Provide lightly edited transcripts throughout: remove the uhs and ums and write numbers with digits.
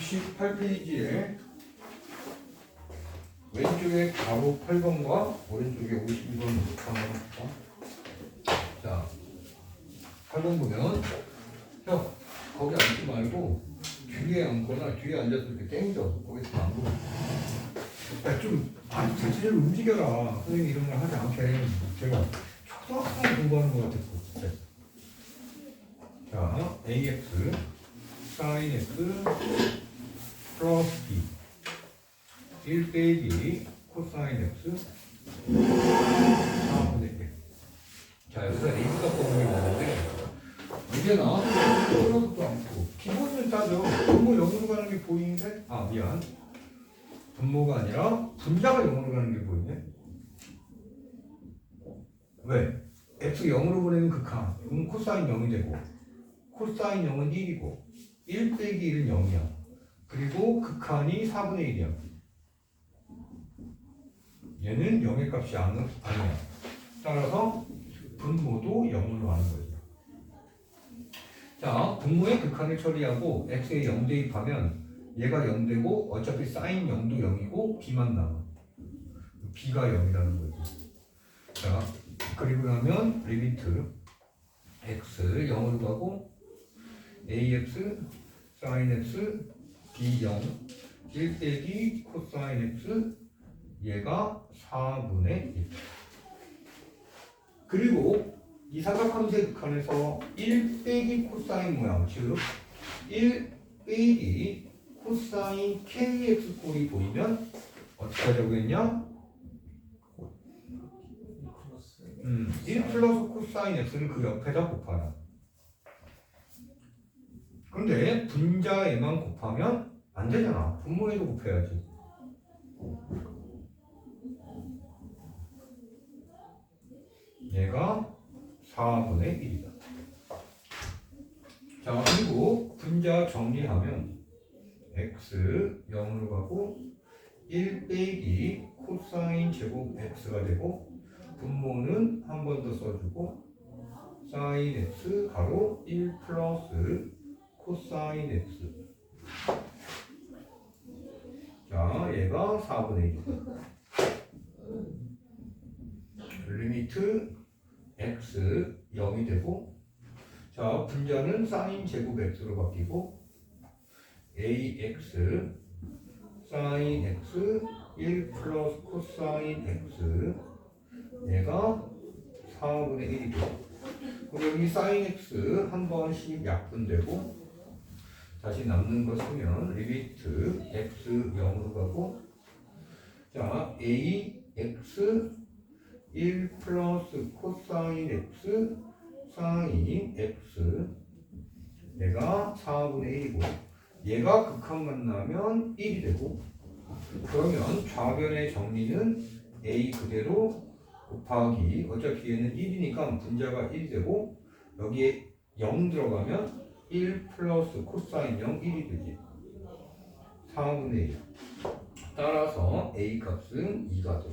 68페이지에 왼쪽에 가로 8번과 오른쪽에 52번 한번 해볼까? 자, 8번 보면 형, 거기 앉지 말고 뒤에 앉거나 뒤에 앉아서 이렇게 땡겨. 거기서 안 보고. 야, 좀 자체적으로 움직여라. 선생님이 이런 걸 하지 않게. 제가 초등학생 공부하는 것 같았어. 네. 자, AX sin X 플러스 B 1 빼기 코사인 X 4분의 1. 자, 여기서 A 값 보는 게 뭐는데 이게 나와서 떨어지도 않고 기본을 따져. 분모 0으로 가는 게 보이는데 아 미안, 분모가 아니라 분자가 0으로 가는 게 보이네. 왜? X 0으로 보내는 극한 그럼 코사인 0이 되고 코사인 0은 1이고 1 빼기 1은 0이야. 그리고 극한이 4분의 1이야. 얘는 0의 값이 아니야. 따라서 분모도 0으로 가는 거죠. 자, 분모의 극한을 처리하고 x에 0 대입하면 얘가 0 되고 어차피 사인 0도 0이고 b만 남아. b가 0이라는 거죠. 자, 그리고 나면 리미트 x 0으로 가고 ax sin x b 0 1 빼기 코사인 x 얘가 4분의 1. 그리고 이 사각함수의 극한에서 1 빼기 코사인 모양, 즉 1 빼기 코사인 kx 꼴이 보이면 어떻게 하자고 했냐? 1 플러스 코사인 x를 그 옆에다 곱하라. 그런데 분자에만 곱하면 안 되잖아. 분모에도 곱해야지. 얘가 4분의 1이다. 자, 그리고 분자 정리하면 x 0으로 가고 1 빼기 코사인 제곱 x가 되고 분모는 한 번 더 써주고 사인 x 가로 1 플러스 코사인 x. 자, 얘가 4분의 1이다. 리미트 x 0이 되고 자, 분자는 사인 제곱 x로 바뀌고 ax 사인 x 1 플러스 코사인 x 얘가 4분의 1이고 그럼 여기 사인 x 한 번씩 약분되고 다시 남는 거 쓰면 리미트 x 0으로 가고 자, ax 1 플러스 코사인 x 사인 x 얘가 4분의 1이고 얘가 극한 만나면 1이 되고 그러면 좌변의 정리는 a 그대로 곱하기 어차피 얘는 1이니까 분자가 1이 되고 여기에 0 들어가면 1 플러스 코사인 0 1이 되지. 4분의 1. 따라서 a 값은 2가 돼.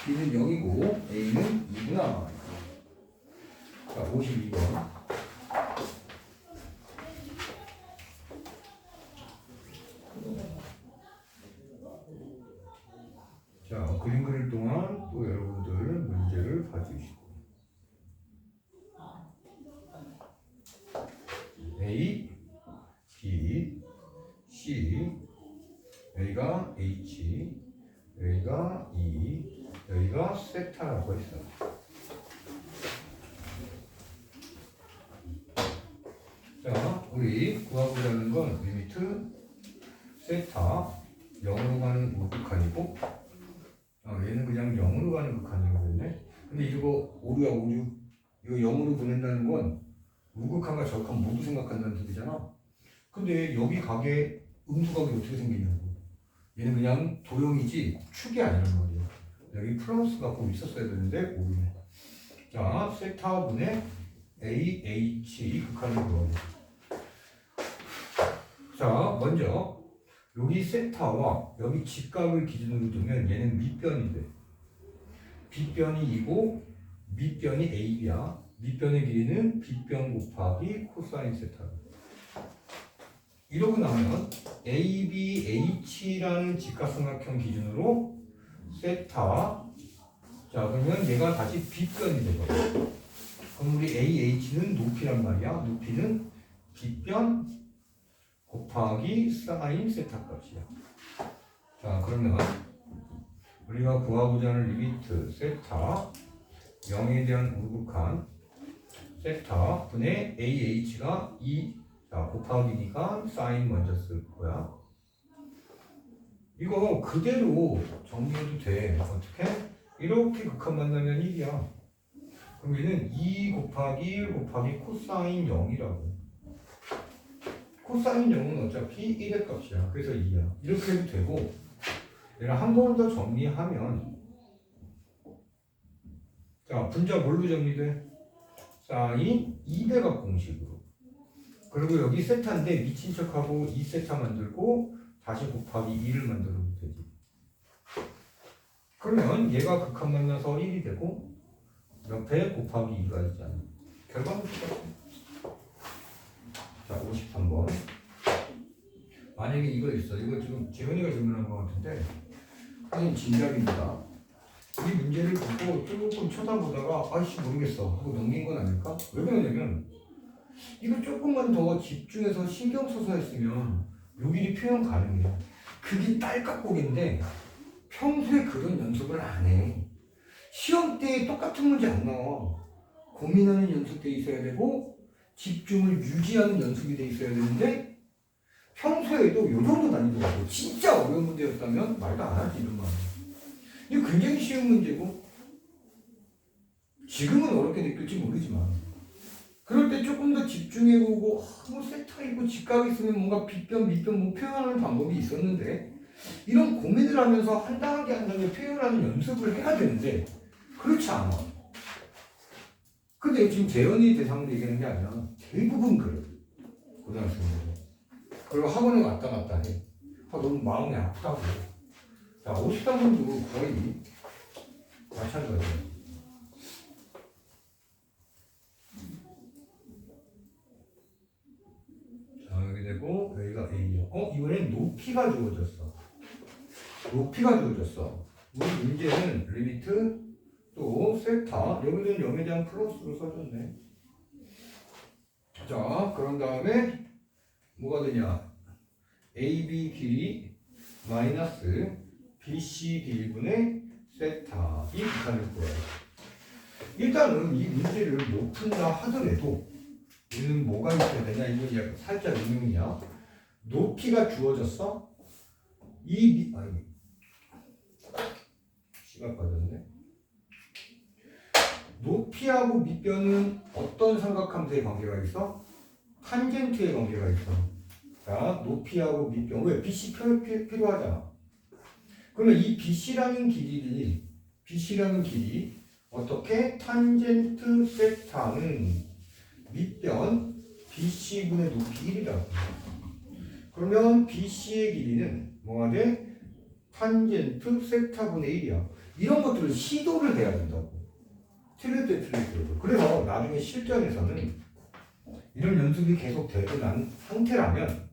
b는 0이고 a는 2구나. 자, 52번. 자, 그림 그릴 동안 또 여러분들 문제를 봐주시고 A, B, C 여기가 H 여기가 E 여기가 세타라고 했어요. 자, 우리 구하고자 하는 건 리미트 세타 0으로 가는 우극한이고 얘는 그냥 0으로 가는 극한이거든요. 근데 이거 오류야 오류. 이거 0으로 보낸다는 건 우극한과 적한 모두 생각한다는 뜻이잖아. 근데 여기 가게 음수각이 어떻게 생기냐고. 얘는 그냥 도형이지 축이 아니란 말이야. 여기 플러스가 꼭 있었어야 되는데 오류네. 자, 세타분의 AH 극한을 구하고. 자, 먼저 여기 세타와 여기 직각을 기준으로 두면 얘는 밑변인데 빗변이 2고 밑변이 AB야. 밑변의 길이는 빗변 곱하기 코사인 세타. 이러고 나면 ABH라는 직각삼각형 기준으로 세타. 자, 그러면 얘가 다시 빗변이 되거든. 그럼 우리 AH는 높이란 말이야. 높이는 빗변 곱하기 사인 세타 값이야. 자, 그러면 우리가 구하고자 하는 리미트 세타 0에 대한 우극한 세타 분의 AH가 2, 자, 곱하기니까 사인 먼저 쓸 거야. 이거 그대로 정리해도 돼. 어떻게? 이렇게 극한 만나면 1이야. 그럼 얘는 2 곱하기 1 곱하기 코사인 0이라고. 코사인 0은 어차피 1의 값이야. 그래서 2야. 이렇게 해도 되고, 얘를 한 번 더 정리하면, 자, 분자 뭘로 정리돼? 사인 2대각 공식으로. 그리고 여기 세타인데 미친 척하고 2세타 만들고 다시 곱하기 2를 만들어도 되지. 그러면 얘가 극한 만나서 1이 되고 옆에 곱하기 2가 있잖아. 결과는 똑같아. 자, 53번. 만약에 이거 있어. 이거 지금 재현이가 질문한 것 같은데 그냥 진작입니다. 이 문제를 보고 조금 쳐다보다가 아이씨 모르겠어 하고 넘긴 건 아닐까? 왜 그러냐면 이거 조금만 더 집중해서 신경 써서 했으면 요일이 표현 가능해. 그게 딸깍곡인데 평소에 그런 연습을 안 해. 시험 때 똑같은 문제 안 나와. 고민하는 연습돼 있어야 되고 집중을 유지하는 연습이 돼 있어야 되는데 평소에도 요 정도 난이도라고. 진짜 어려운 문제였다면 말도 안 하지 이런 말. 이거 굉장히 쉬운 문제고 지금은 어렵게 느낄지 모르지만 그럴 때 조금 더 집중해보고 뭐 세타이고 직각이 있으면 뭔가 빗변 밑변 뭐 표현하는 방법이 있었는데 이런 고민을 하면서 한 단계 한 단계 표현하는 연습을 해야 되는데 그렇지 않아. 근데 지금 재현이 대상으로 얘기하는 게 아니라 대부분 그래. 고등학생들. 그리고 학원에 왔다 갔다 해. 너무 마음이 아프다고. 자, 53분도 거의 마찬가지야. 자, 여기 되고 여기가 A야. 이번엔 높이가 주어졌어. 높이가 주어졌어. 우리 문제는 리미트 또 세타, 여기는 0에 대한 플러스로 써줬네. 자, 그런 다음에 뭐가 되냐? AB 길이 마이너스 BC 길이분의 세타 이 극한일 거예요. 일단은 이 문제를 못 푼다 하더라도 우리는 뭐가 있어야 되냐? 이건 약간 살짝 의문이야. 높이가 주어졌어? 시간 빠졌네. 높이하고 밑변은 어떤 삼각함수의 관계가 있어? 탄젠트의 관계가 있어. 자, 높이하고 밑변. 왜? BC 필요하잖아. 그러면 이 BC라는 길이 어떻게? 탄젠트 세타는 밑변 BC분의 높이 1이라고. 그러면 BC의 길이는 뭐가 돼? 탄젠트 세타분의 1이야. 이런 것들을 시도를 해야 된다고. 틀릴 때 틀리더라도. 그래서 나중에 실전에서는 이런 연습이 계속 되고 난 상태라면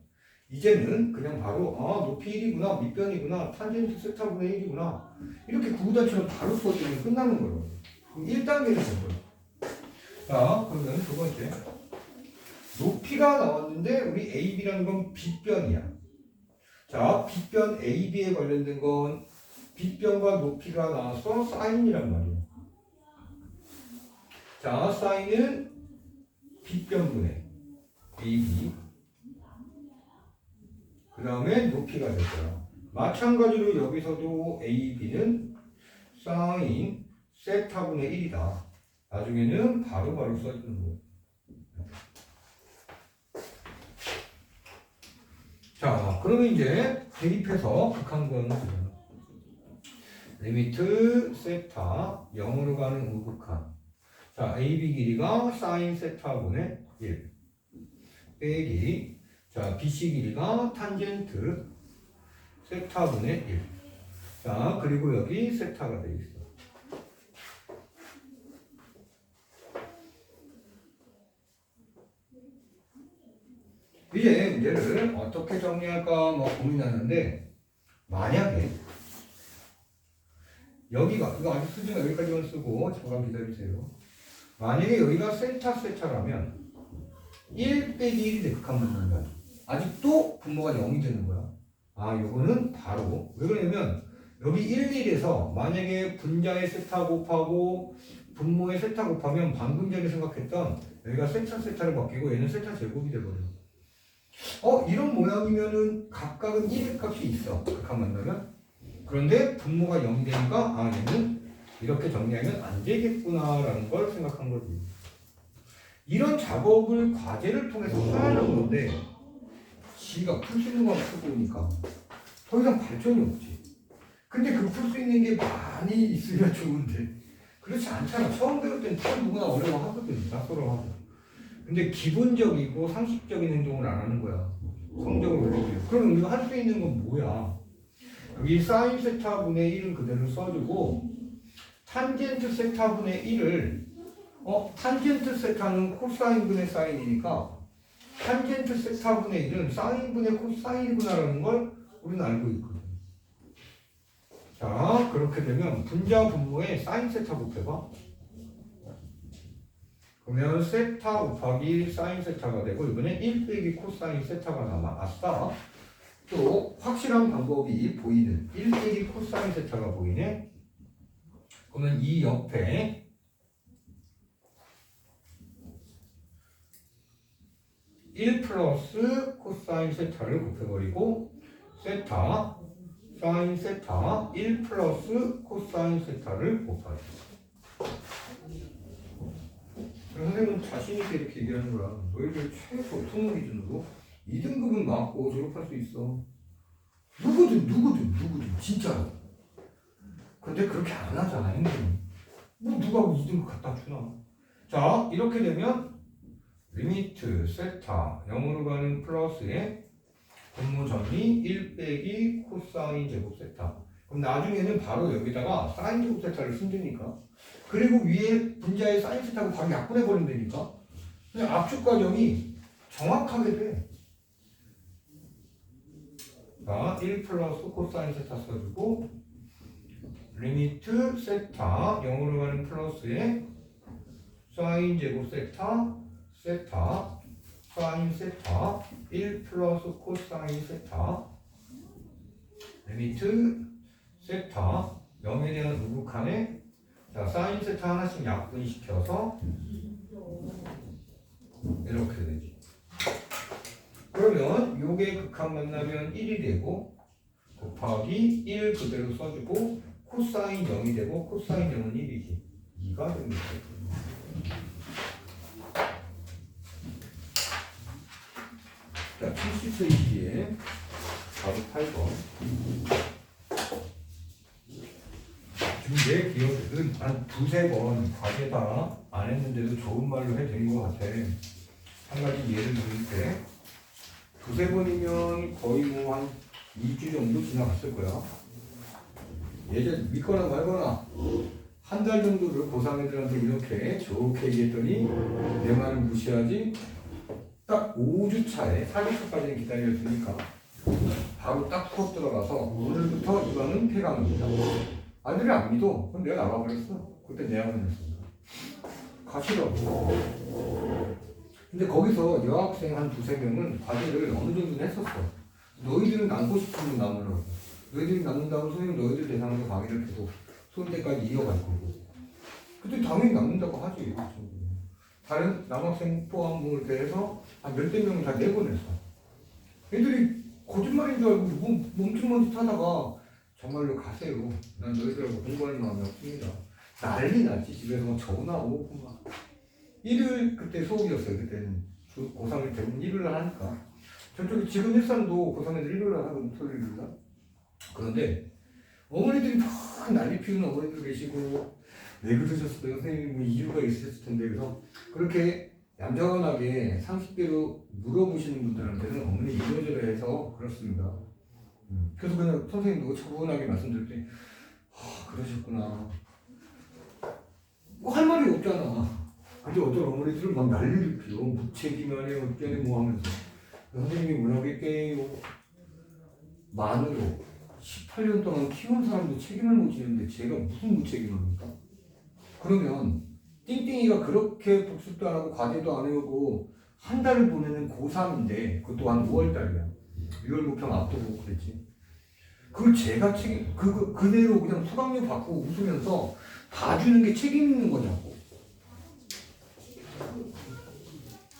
이제는 그냥 바로 높이 1이구나, 밑변이구나, 탄젠트 세타분의 1이구나 이렇게 구구단처럼 바로 풀어주면 끝나는 거예요. 그럼 1단계는 된 거예요. 자, 그러면 두 번째 높이가 나왔는데 우리 AB라는 건 빗변이야. 자, 빗변 AB에 관련된 건 빗변과 높이가 나와서 사인이란 말이에요. 자, 사인은 빗변분의 AB 그 다음에 높이가 될 거야. 마찬가지로 여기서도 AB는 사인 세타분의 1이다. 나중에는 바로바로 써주는 거예요. 자, 그러면 이제 대입해서 극한근 리미트 세타 0으로 가는 우극한. 자, AB 길이가 사인 세타분의 1 빼기 자, BC 길이가 탄젠트 세타분의 1. 자, 그리고 여기 세타가 되어 있어. 이제 문제를 어떻게 정리할까 뭐 고민하는데, 만약에 여기가, 이거 아직 수지가 여기까지만 쓰고 잠깐 기다리세요. 만약에 여기가 세타라면 1 빼기 1이 극한 만난다. 아직도 분모가 0이 되는 거야. 아, 요거는 바로, 왜 그러냐면 여기 1, 1에서 만약에 분자의 세타 곱하고 분모의 세타 곱하면 방금 전에 생각했던 여기가 세타를 바뀌고 얘는 세타 제곱이 돼버려. 이런 모양이면은 각각은 1의 값이 있어. 극한 만나면. 그런데 분모가 0이 되니까 아, 얘는 이렇게 정리하면 안 되겠구나라는 걸 생각한 거지. 이런 작업을 과제를 통해서 하는 건데 지가 풀 수 있는 거 쓰고 오니까 더 이상 발전이 없지. 근데 그 풀 수 있는 게 많이 있으면 좋은데 그렇지 않잖아. 처음 배울 땐 누구나 어려워하거든. 낯설어하고. 근데 기본적이고 상식적인 행동을 안 하는 거야. 성적을 올리고. 그럼 우리가 할 수 있는 건 뭐야? 여기 사인 세타분의 1은 그대로 써주고 탄젠트 세타분의 1을 탄젠트 세타는 코사인분의 사인이니까 탄젠트 세타분의 1은 사인분의 코사인이구나라는 걸 우리는 알고 있거든. 자, 그렇게 되면 분자 분모에 사인 세타 곱해봐. 그러면 세타 곱하기 사인 세타가 되고 이번엔 1 빼기 코사인 세타가 남아. 아싸. 또 확실한 방법이 보이는 1 빼기 코사인 세타가 보이네. 그러면 이 옆에 1 플러스 코사인 세타를 곱해버리고 세타 사인 세타 1 플러스 코사인 세타를 곱하기. 선생님은 자신있게 이렇게 얘기하는 거야. 너희들 최소 통합 기준으로 2등급은 맞고 졸업할 수 있어. 누구든 진짜로. 근데 그렇게 안 하잖아, 행동이. 뭐 누가 2등급 갖다 주나. 자, 이렇게 되면 리미트 세타 0으로 가는 플러스에 분모 정리 1 빼기 코사인 제곱 세타. 그럼 나중에는 바로 여기다가 사인 제곱 세타를 쓴다니까. 그리고 위에 분자의 사인 세타고 바로 약분해 버린다니까. 그냥 압축 과정이 정확하게 돼. 자, 1 플러스 코사인 세타 써주고 리미트 세타 0으로 가는 플러스에 사인 제곱 세타 사인 세타 1 플러스 코사인 세타 리미트 세타 0에 대한 우극한에 자, 사인 세타 하나씩 약분시켜서 이렇게 되지. 그러면 요게 극한 만나면 1이 되고 곱하기 1 그대로 써주고 코사인 0이 되고 코사인 0은 1이지. 2가 됩니다. 자, 70페이지에 바로 8번. 지금 내 기억은 한 두세 번 과제 다 안 했는데도 좋은 말로 해드린 것 같아. 한 가지 예를 들을 때 두세 번이면 거의 뭐 한 2주 정도 지나갔을 거야. 예전 믿거나 말거나 한 달 정도를 고3 애들한테 이렇게 좋게 얘기했더니 내 말을 무시하지. 딱 5주 차에 4주차까지 기다려주니까 바로 딱 콕 들어가서 오늘부터 이거는 폐강입니다. 아들이 안 믿어. 그럼 내가 나가버렸어. 그때 내가 보냈어. 가시라고. 근데 거기서 여학생 한 두세 명은 과제를 어느 정도는 했었어. 너희들은 남고 싶으면 남으라고. 너희들이 남는다고 선생님 너희들 대상으로 강의를 계속 수험대까지 이어갈 거고. 그때 당연히 남는다고 하지. 다른 남학생 포함 뭐 이렇게 해서 한 열댓 명을 다 내보냈어. 애들이 거짓말인 줄 알고 멈칫멈칫 하다가 정말로 가세요. 난 너희들하고 공부할 마음이 없습니다. 난리 났지. 집에서 막 전화 오고 막. 일요일 그때 수업이었어요. 그때는 고3을 대부분 일요일날 하니까. 저쪽에 지금 일산도 고3애들 일요일날 하거든. 토요일날. 그런데 어머니들이 막 난리 피우는 어머니들 계시고 왜 그러셨어요? 선생님 뭐 이유가 있으셨을 텐데. 그래서 그렇게 얌전하게 상식대로 물어보시는 분들한테는 어머니 이러저러 해서 그렇습니다. 그래서 그냥 선생님도 차분하게 말씀드릴 때 그러셨구나. 뭐 할 말이 없잖아. 근데 어떤 어머니들은 막 난리를 피워. 무책임하네 어쩌네 뭐 하면서. 선생님이 뭐라고 할게요? 만으로 18년 동안 키운 사람도 책임을 못 지는데 제가 무슨 무책임을 합니까? 그러면 띵띵이가 그렇게 복습도 안 하고 과제도 안 해오고 한 달을 보내는 고3인데 그것도 한 5월달이야. 6월 목평 앞두고 그랬지. 그걸 제가 그대로 그냥 수강료 받고 웃으면서 봐주는 게 책임 있는 거냐고.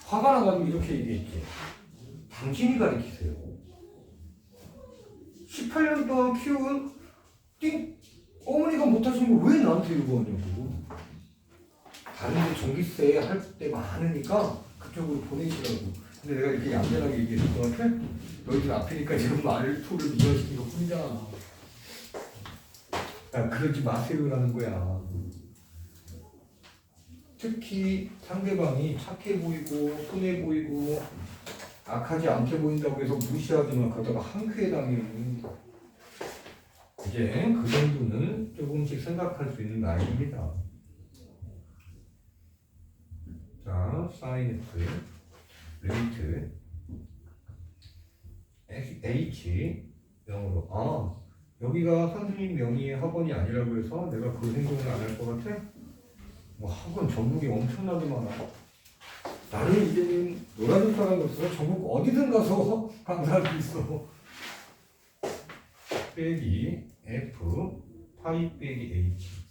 화가 나가지고 이렇게 얘기했지. 당신이 가르치세요. 18년 동안 키운 어머니가 못하시는 걸 왜 나한테 이러고 하냐고. 다른데 전기세 할 때 많으니까 그쪽으로 보내시라고. 근데 내가 이렇게 얌전하게 얘기했을 것 같아? 너희들 앞이니까 지금 말투를 미화시킨 것 뿐이잖아. 야, 그러지 마세요라는 거야. 특히 상대방이 착해 보이고 순해 보이고 악하지 않게 보인다고 해서 무시하지만 그러다가 한쾌해 당해요. 이제 그 정도는 조금씩 생각할 수 있는 나이입니다. 자, 사인 F 리미트 H 0으로 여기가 선생님 명의의 학원이 아니라고 해서 내가 그 행동을 안 할 것 같아? 뭐 학원 전국에 엄청나게 많아. 나는 이제는 놀아줄 사람이 없어서 전국 어디든 가서 강사할 수 있어. 빼기 F 파이 빼기 H.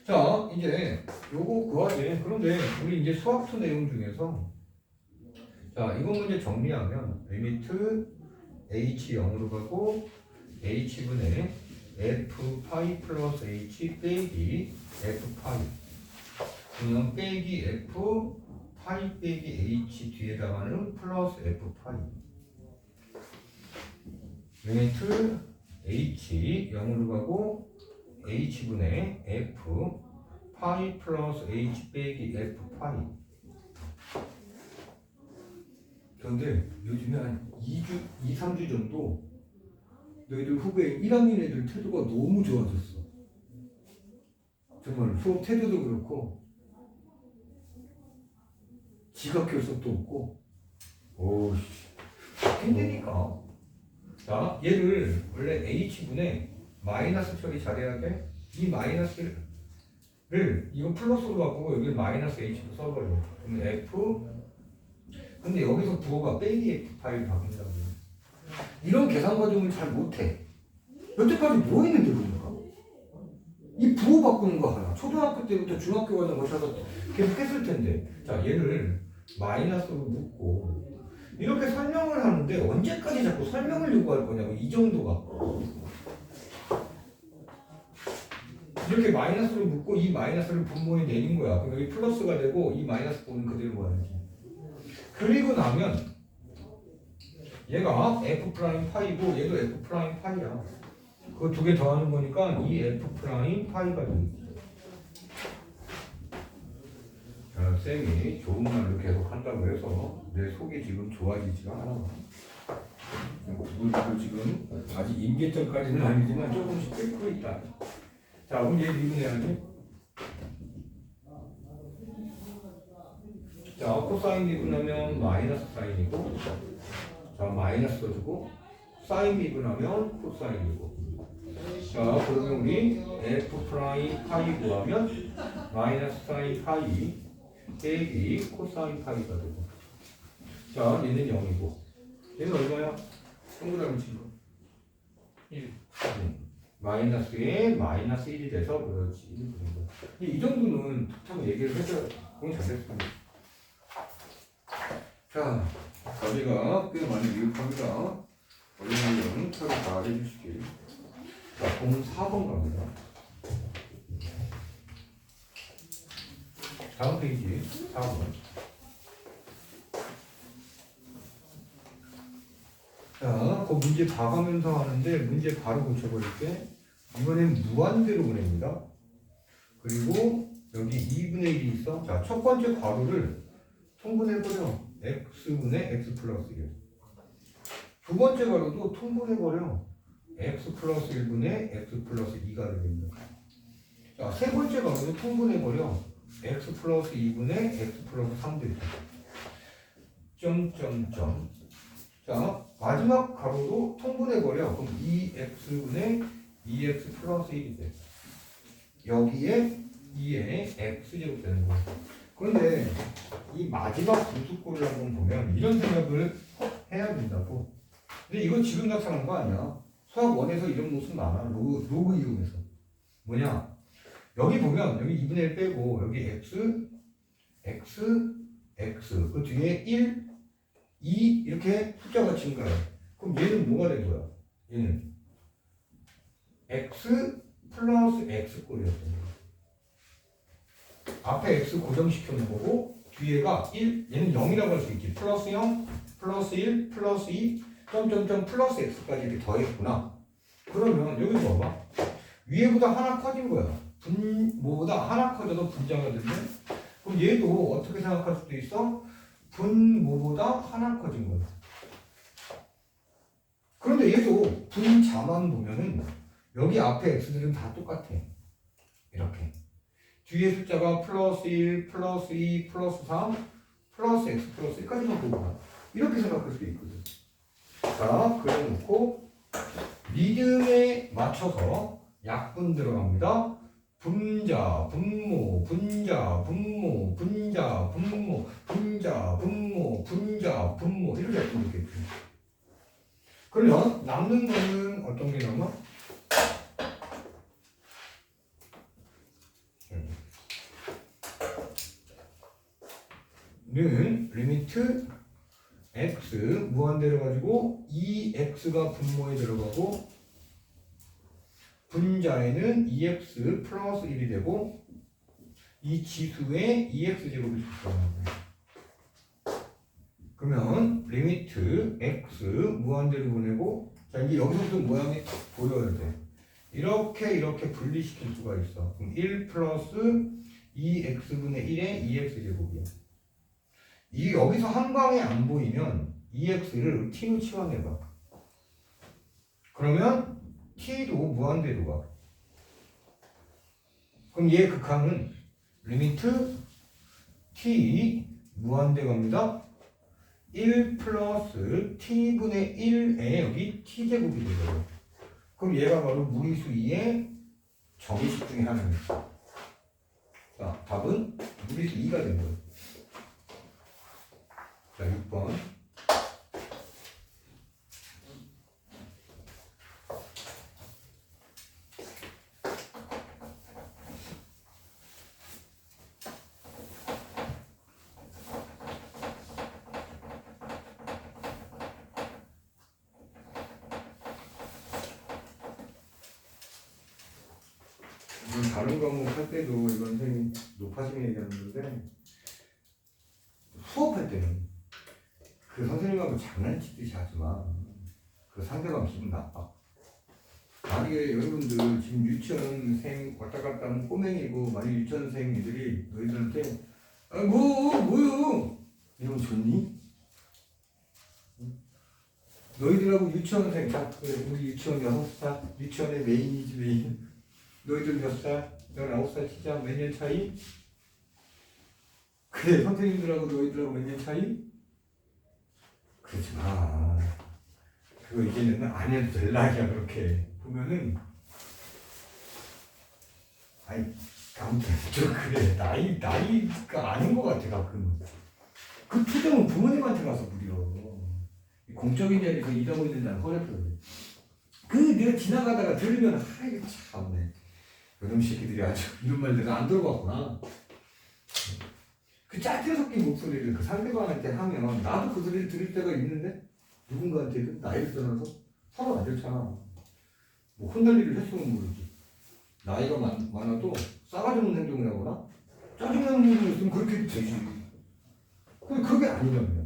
자, 이제 요거 구하지. 그런데 우리 이제 수학투 내용 중에서 자, 이거 문제 정리하면 리미트 H 0으로 가고 H분의 F 파이 플러스 H 빼기 F 파이 그냥 빼기 F 파이 빼기 H 뒤에다가는 플러스 F 파이 리미트 H 0으로 가고 H분의 F 파이 플러스 H 빼기 F 파이. 그런데 요즘에 한 3주 정도 너희들 후배 1학년 애들 태도가 너무 좋아졌어. 정말 수업 태도도 그렇고 지각 결석도 없고 오씨 힘드니까. 자, 얘를 원래 H분의 마이너스 처리 잘해야 돼. 이 마이너스를 이거 플러스로 바꾸고 여기 마이너스 H로 써버려. 그러면 F 근데 여기서 부호가 빼기 F 파일 바꾼다고. 이런 계산 과정을 잘 못해. 여태까지 뭐 했는데 그런가? 이 부호 바꾸는 거 하나 초등학교 때부터 중학교 과정 거쳐서 계속 했을 텐데. 자, 얘를 마이너스로 묶고 이렇게 설명을 하는데 언제까지 자꾸 설명을 요구할 거냐고. 이 정도가 이렇게 마이너스로 묶고 이 마이너스를 분모에 내린 거야. 그럼 여기 플러스가 되고 이 마이너스 부분은 그대로 가야지. 그리고 나면 얘가 F 프라임 파이고 얘도 F 프라임 파이야. 그거 두 개 더하는 거니까 이 F 프라임 파이가 되겠지. 자, 쌤이 좋은 말로 계속 한다고 해서 내 속이 지금 좋아지지가 않아. 그리고 지금 아직 임계점까지는 아니지만 조금씩 끓고 있다. 자, 그럼 얘 미분해야지. 자, 코사인 미분하면 마이너스 사인이고, 자, 마이너스 써주고, 사인 미분하면 코사인이고. 자, 그러면 우리 F 프라임 파이 구하면 마이너스 사인 파이 빼기 코사인 파이가 되고. 자, 얘는 0이고. 얘는 얼마야? 동그라미 친 거. 1. 마이너스에 마이너스 1이 돼서 그렇지. 이 정도는 탁탁 얘기를 해줘야 그건 잘됐습니다. 자, 저희가 꽤 많이 미흡합니다. 어린이는 처리 다 해주시길. 자, 공 4번 갑니다. 다음 페이지 4번. 자, 그 문제 봐가면서 하는데 문제 바로 고쳐버릴게. 이번엔 무한대로 보냅니다. 그리고 여기 2분의 1이 있어. 자, 첫 번째 괄호를 통분해버려. x분의 x 플러스 1. 두 번째 괄호도 통분해버려. x 플러스 1분의 x 플러스 2가 됩니다. 자, 세 번째 괄호도 통분해버려. x 플러스 2분의 x 플러스 3 되죠. 점점점. 자, 마지막 가로도 통분해버려. 그럼 2x분의 2x 플러스 1이 돼. 여기에 2의 x제곱 되는 거야. 그런데 이 마지막 분수꼴을 한번 보면 이런 생각을 해야 된다고. 근데 이거 지금 나타난 거 아니야. 수학 1에서 이런 모습 많아. 로그 이용해서. 뭐냐. 여기 보면 여기 2분의 1 빼고 여기 x, 그 뒤에 1, 2 이렇게 숫자가 증가해. 그럼 얘는 뭐가 된 거야? 얘는 x 플러스 x꼴이었던 거야. 앞에 x 고정시켜 놓은 거고 뒤에가 1, 얘는 0이라고 할 수 있지. 플러스 0, 플러스 1, 플러스 2, 점점점 플러스 x까지 이렇게 더했구나. 그러면 여기 봐봐. 위에보다 하나 커진 거야. 분모보다 하나 커져도 분자가 되네. 그럼 얘도 어떻게 생각할 수도 있어? 분모보다 하나 커진 거야. 그런데 얘도 분자만 보면은 여기 앞에 x들은 다 똑같아. 이렇게. 뒤에 숫자가 플러스 1, 플러스 2, 플러스 3, 플러스 x 플러스 1까지만 보고 이렇게 생각할 수도 있거든. 자, 그래놓고 리듬에 맞춰서 약분 들어갑니다. 분자, 분모, 분자, 분모, 분자, 분모, 분자, 분모, 분자, 분모 이렇게 약분 되겠죠. 그러면 남는 거는 어떤 게 남아? 는 리미트 x 무한대로 가지고 2x가 분모에 들어가고 분자에는 2x 플러스 1이 되고 이 지수에 2x 제곱이 들어가는 거예요. 그러면 리미트 x 무한대로 보내고 자 이제 여기서부터 모양이 딱 보여야 돼. 이렇게 분리시킬 수가 있어. 그럼 1 플러스 2x분의 1의 2x 제곱이야. 이 여기서 한 방에 안 보이면 2x를 t로 치환해봐. 그러면 t도 무한대로 가. 그럼 얘 극한은 리미트 t 무한대 갑니다. 1 플러스 t분의 1에 여기 t제곱이 되거든요. 그럼 얘가 바로 무리수 2의 정의식 중에 하나입니다. 자, 답은 무리수 2가 된 거예요. 자, 6번. 다른 과목 할 때도 이건 선생님 높아지게 얘기하는 건데 수업할 때는 그 선생님하고 장난치듯이 하지마. 그 상대방 기분 나빠. 만약에 여러분들 지금 유치원생 왔다 갔다 하는 꼬맹이고 만약 유치원생들이 너희들한테 아 뭐요? 이러면 좋니? 너희들하고 유치원생 자 우리 유치원 6살 유치원의 메인이지 메인. 너희들 몇 살? 19살 치자 몇 년 차이? 그래 선생님들하고 너희들하고 몇 년 차이? 그러지 마. 그거 이제는 안 해도 될 나이야 그렇게 보면은 아니 아무튼 좀 그래 나이가 아닌 것 같아 가끔. 그 투정은 부모님한테 가서 부려. 공적인 자리에서 일하고 있는 자는 허접해. 그 내가 지나가다가 들으면 아이고 참네. 요즘 새끼들이 아주 이런 말 내가 안 들어봤구나. 그 짧게 섞인 목소리를 그 상대방한테 하면 나도 그 소리를 들을 때가 있는데 누군가한테는 나이를 떠나서 서로 안 좋잖아. 뭐 혼날 일을 했으면 모르지. 나이가 많아도 싸가지 없는 행동을 하거나 짜증나는 행동을 했으면 그렇게 해도 되지. 근데 그게 아니라며.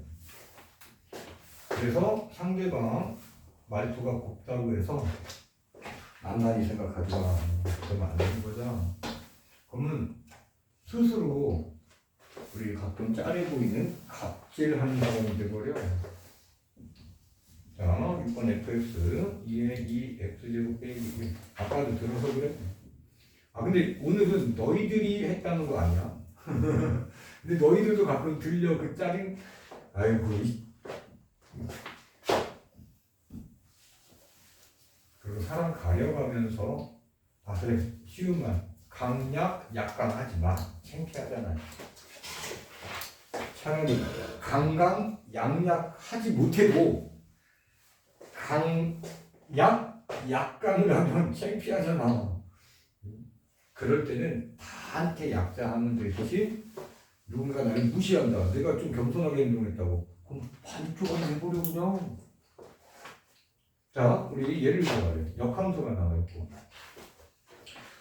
그래서 상대방 말투가 곱다고 해서 낭만히 생각하지 마. 그러면 안 되는 거잖아. 그러면 스스로 우리 가끔 짠해 보이는 갑질하는 사람이 돼버려. 자, 6번 fx 2의 2x제곱 빼기 1. 아까도 들어서 그래. 아 근데 오늘은 너희들이 했다는 거 아니야? 근데 너희들도 가끔 들려 그 짜증. 아이고 그리고 사람 가려가면서 그래 쉬운 말 강약 약강 하지 마 창피하잖아. 차라리 강강 양약 하지 못해도 강약 약강을 하면 창피하잖아. 그럴 때는 다한테 약자 하면 되듯이 누군가 나를 무시한다. 내가 좀 겸손하게 행동했다고. 그럼 반쪽은 해보려 그냥. 자, 우리 예를 들어 말해. 역함수가 나와있고.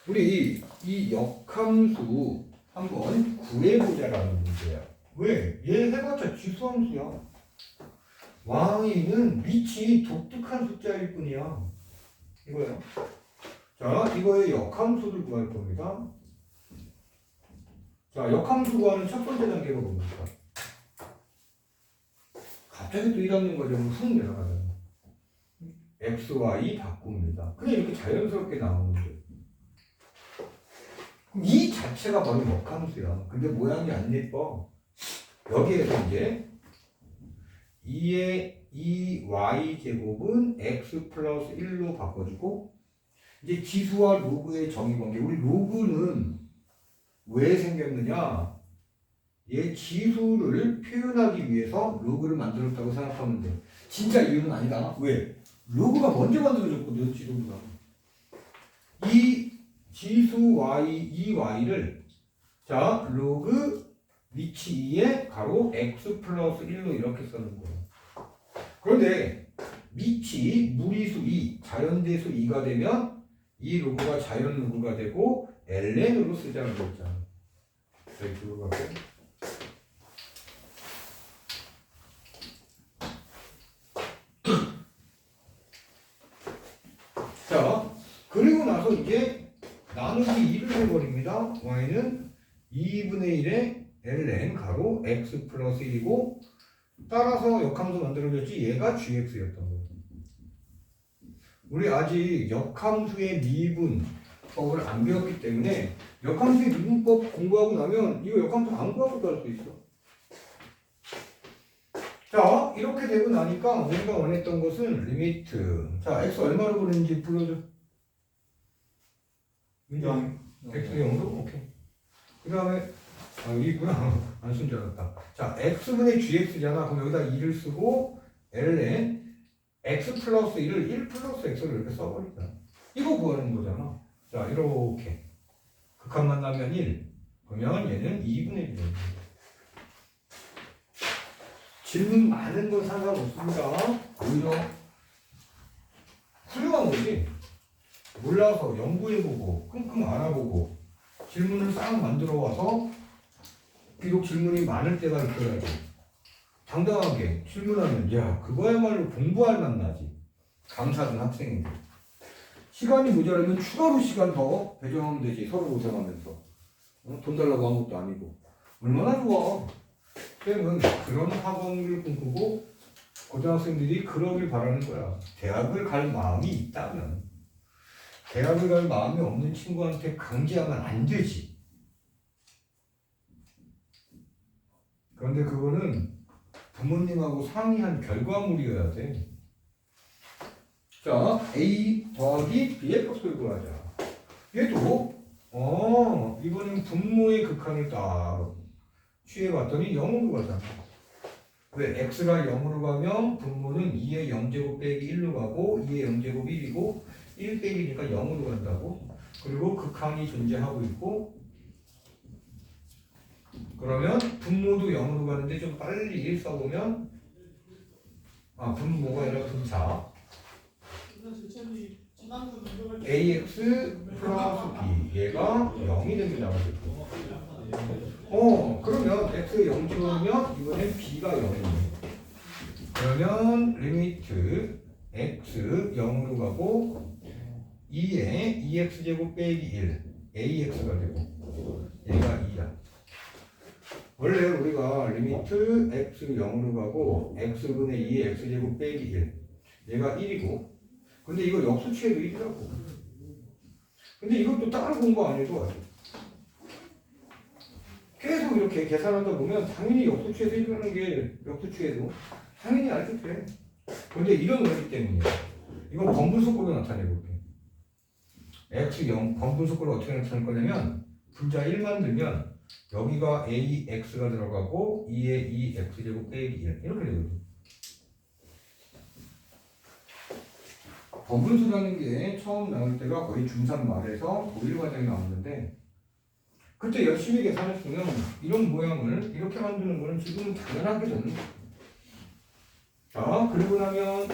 우리 이 역함수 한번 구해보자라는 문제야. 왜? 얘 해봤자 지수함수야. y는 밑이 독특한 숫자일 뿐이야. 이거야. 자, 이거의 역함수를 구할 겁니다. 자, 역함수 구하는 첫 번째 단계가 뭡니까? 갑자기 또 1학년 과정으로 훅 내려가잖아. x, y 바꿉니다. 그냥 이렇게 자연스럽게 나오는데. 이 자체가 바로 역함수야. 근데 모양이 안 예뻐. 여기에서 이제 2의 2y 제곱은 x 플러스 1로 바꿔주고 이제 지수와 로그의 정의관계. 우리 로그는 왜 생겼느냐? 얘 지수를 표현하기 위해서 로그를 만들었다고 생각하면 돼. 진짜 이유는 아니다. 왜? 로그가 먼저 만들어졌거든, 지수가. 이 지수 y, 이 y를 자, 로그 위치 2에 가로 x 플러스 1로 이렇게 쓰는 거예요. 그런데 밑이 무리수 2, 자연대수 2가 되면 이 로그가 자연 로그가 되고 ln으로 쓰자는 거 있잖아. 저희 그거 갖고. 자, 그리고 나서 이제 나누기 2를 해버립니다. y는 2분의 1에 ln 가로 x 플러스 1이고 따라서 역함수 만들어졌지 얘가 gx였던 거예요. 우리 아직 역함수의 미분법을 안 배웠기 때문에 역함수의 미분법 공부하고 나면 이거 역함수 안 구하고도 할 수 있어. 자, 이렇게 되고 나니까 우리가 원했던 것은 리미트. 자, x 얼마로 그랬는지 불러줘. 민정. x 0으로? 오케이. 그 다음에 여기 있구나. 안 쓴 줄 알았다. 자, x분의 gx잖아. 그럼 여기다 2를 쓰고 ln x 플러스 1을 1 플러스 x를 이렇게 써버리자. 이거 구하는 거잖아. 자, 이렇게 극한 만나면 1. 그러면 얘는 2분의 1. 질문 많은 건 상관없습니다. 오히려 훌륭한 거지. 몰라서 연구해보고 끙끙 알아보고 질문을 싹 만들어 와서 비록 질문이 많을 때가 있더라도 당당하게 질문하면 야 그거야말로 공부할 만나지. 강사든 학생인데 시간이 모자라면 추가로 시간 더 배정하면 되지. 서로 고생하면서 돈 달라고 한 것도 아니고 얼마나 좋아. 쌤은 그런 학원을 꿈꾸고 고등학생들이 그러길 바라는 거야. 대학을 갈 마음이 있다면. 대학을 갈 마음이 없는 친구한테 강제하면 안 되지. 그런데 그거는 부모님하고 상의한 결과물이어야 돼. 자, A 더하기 B의 값을 구하자. 얘도 이번엔 분모의 극한을 딱 취해봤더니 0으로 가잖아. 왜? x가 0으로 가면 분모는 2의 0제곱 빼기 1로 가고 2의 0제곱 1이고 1 빼기니까 0으로 간다고. 그리고 극한이 존재하고 있고 그러면 분모도 0으로 가는데 좀 빨리 1 써보면 분모가 아니라 분자 ax 플러스 b 얘가 0이 됩니다. 그러면 x에 0 집어넣으면 이번엔 b가 0이에요. 그러면 리미트 x 0으로 가고 2에 2x제곱 빼기 1 ax가 되고 얘가 2야. 원래 우리가 리미트 x 0으로 가고 x분의 2의 x제곱 빼기 1 얘가 1이고 근데 이거 역수치해도 1이라고. 근데 이것도 따로 공부 안 해도 아직 계속 이렇게 계산하다 보면 당연히 역수치에서 일어나는 게 역수치에도 당연히 알게 돼. 근데 이런 원리 때문이야. 이거 번분속도로 나타내볼게. x0 번분속도를 어떻게 나타낼 거냐면 분자 1 만들면 여기가 ax가 들어가고 2에 2x제곱 빼기 1 이렇게 되거든. 번분수라는 게 처음 나올 때가 거의 중3 말에서 고1 과정에 나왔는데 그때 열심히 계산했으면 이런 모양을 이렇게 만드는 거는 지금은 당연하게 되는 거야. 자, 그리고 나면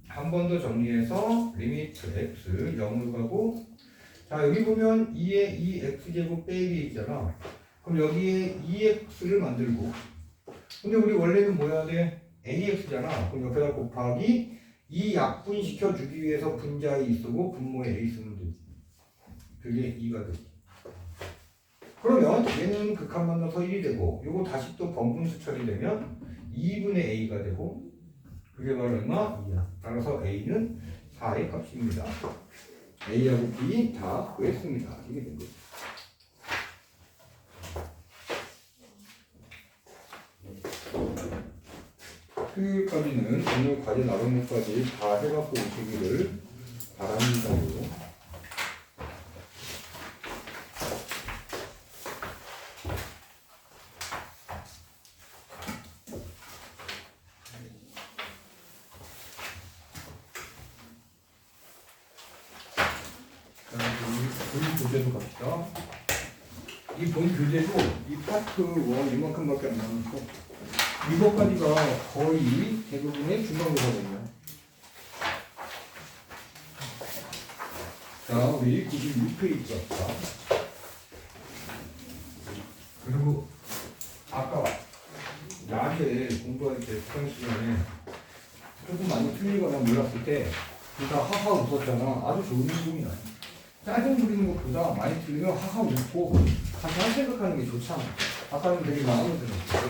한 번 더 정리해서 리미트 x 0으로 가고 자 여기 보면 2에 2x제곱 빼기 있잖아. 그럼 여기에 2x를 만들고 근데 우리 원래는 뭐 해야 돼? ax잖아. 그럼 옆에다 곱하기 이 약분시켜 주기 위해서 분자에 2 쓰고 분모에 a 쓰면 되지. 그게 2가 되지. 그러면 얘는 극한 만나서 1이 되고 요거 다시 또 번분수 처리되면 2분의 a가 되고 그게 바로 얼마? 2야. 따라서 a는 4의 값입니다. a하고 b 다 구했습니다. 이게 된 거죠. 수요일까지는 오늘 과제 나온 것까지 다 해갖고 오시기를 바랍니다. 본 교재도 갑시다. 이 본 교재도 이 파트 1 이만큼밖에 안 남았어. 이거까지가 거의 대부분의 중간고사거든요. 자, 우리 96페이지 갑시다. 그리고 아까 낮에 공부할 때 수강 시간에 조금 많이 틀리거나 몰랐을 때 다 하하 웃었잖아. 아주 좋은 부분이야. 짜증 부리는 것보다 많이 틀리면 하하 웃고 다시 할 생각하는 게 좋잖아. 아까는 되게 마음에 들었어.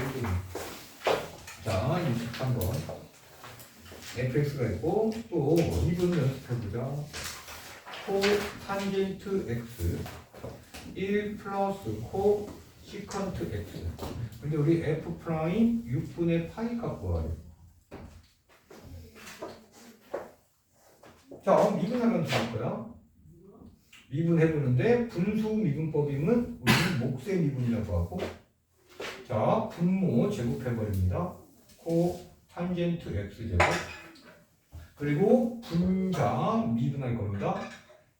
자, 23번 fx가 있고 또 2분을 연습해보자. 코 탄젠트 x 1 플러스 코 시컨트 x. 근데 우리 f 프라임 6분의 파이 값 구하래. 자, 미분하면 할 거야. 미분해보는데 분수 미분법이면 우리는 목세 미분이라고 하고 자, 분모 제곱해버립니다. 코 탄젠트 x제곱 그리고 분자 미분할 겁니다.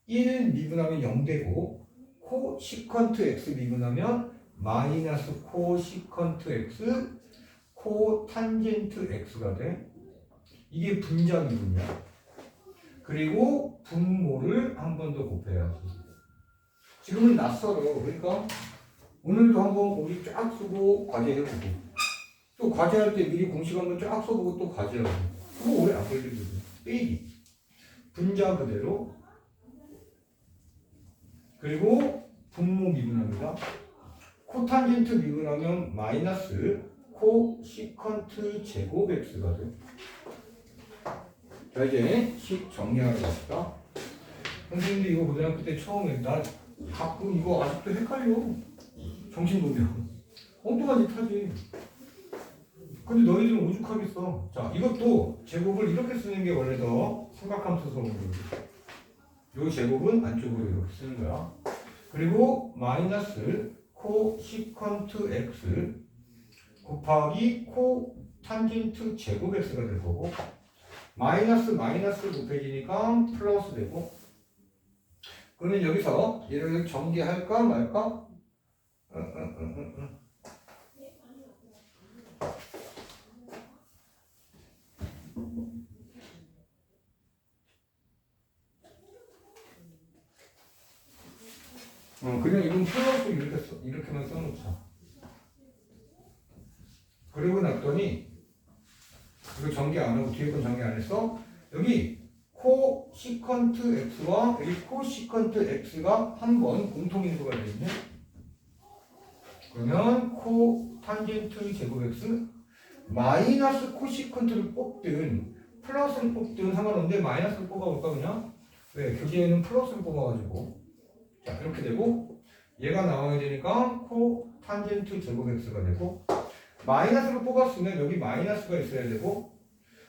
1 미분하면 0되고 코 시컨트 x 미분하면 마이너스 코 시컨트 x 코 탄젠트 x가 돼. 이게 분자 미분이야. 그리고 분모를 한 번 더 곱해야지. 지금은 낯설어. 그러니까 오늘도 한번 우리 쫙 쓰고 과제해보고 또 과제할 때 미리 공식 한번 쫙 써보고 또 과제하고 그거 오래 안 걸리거든. 빼기 분자 그대로 그리고 분모 미분합니다. 코탄젠트 미분하면 마이너스 코 시컨트 제곱 x가 돼. 자 이제 식 정리하러 갑시다. 선생님들 이거 고등학교 때 처음에 나 가끔 이거 아직도 헷갈려. 정신 보면 엉뚱한 짓 하지. 근데 너희들은 오죽하겠어. 자 이것도 제곱을 이렇게 쓰는 게 원래 더 삼각함수스러운 거지. 이 제곱은 안쪽으로 이렇게 쓰는 거야. 그리고 마이너스 코 시컨트 x 곱하기 코 탄젠트 제곱 x가 될 거고 마이너스 마이너스 곱해지니까 플러스 되고 그러면 여기서 얘를 전개할까 말까? 그냥 이건 플러스 이렇게만 써놓자. 그리고 났더니 이거 전개 안 하고 뒤에 건 전개 안 했어? 여기 코 시컨트 x와 여기 코 시컨트 x가 한 번 공통인수가 되어 있네. 그러면 코 탄젠트 제곱 x 마이너스 코 시컨트를 뽑든 플러스를 뽑든 상관없는데 마이너스를 뽑아볼까 그냥? 왜? 교재에는 플러스를 뽑아가지고 자 이렇게 되고 얘가 나와야 되니까 코 탄젠트 제곱 x가 되고 마이너스로 뽑았으면 여기 마이너스가 있어야 되고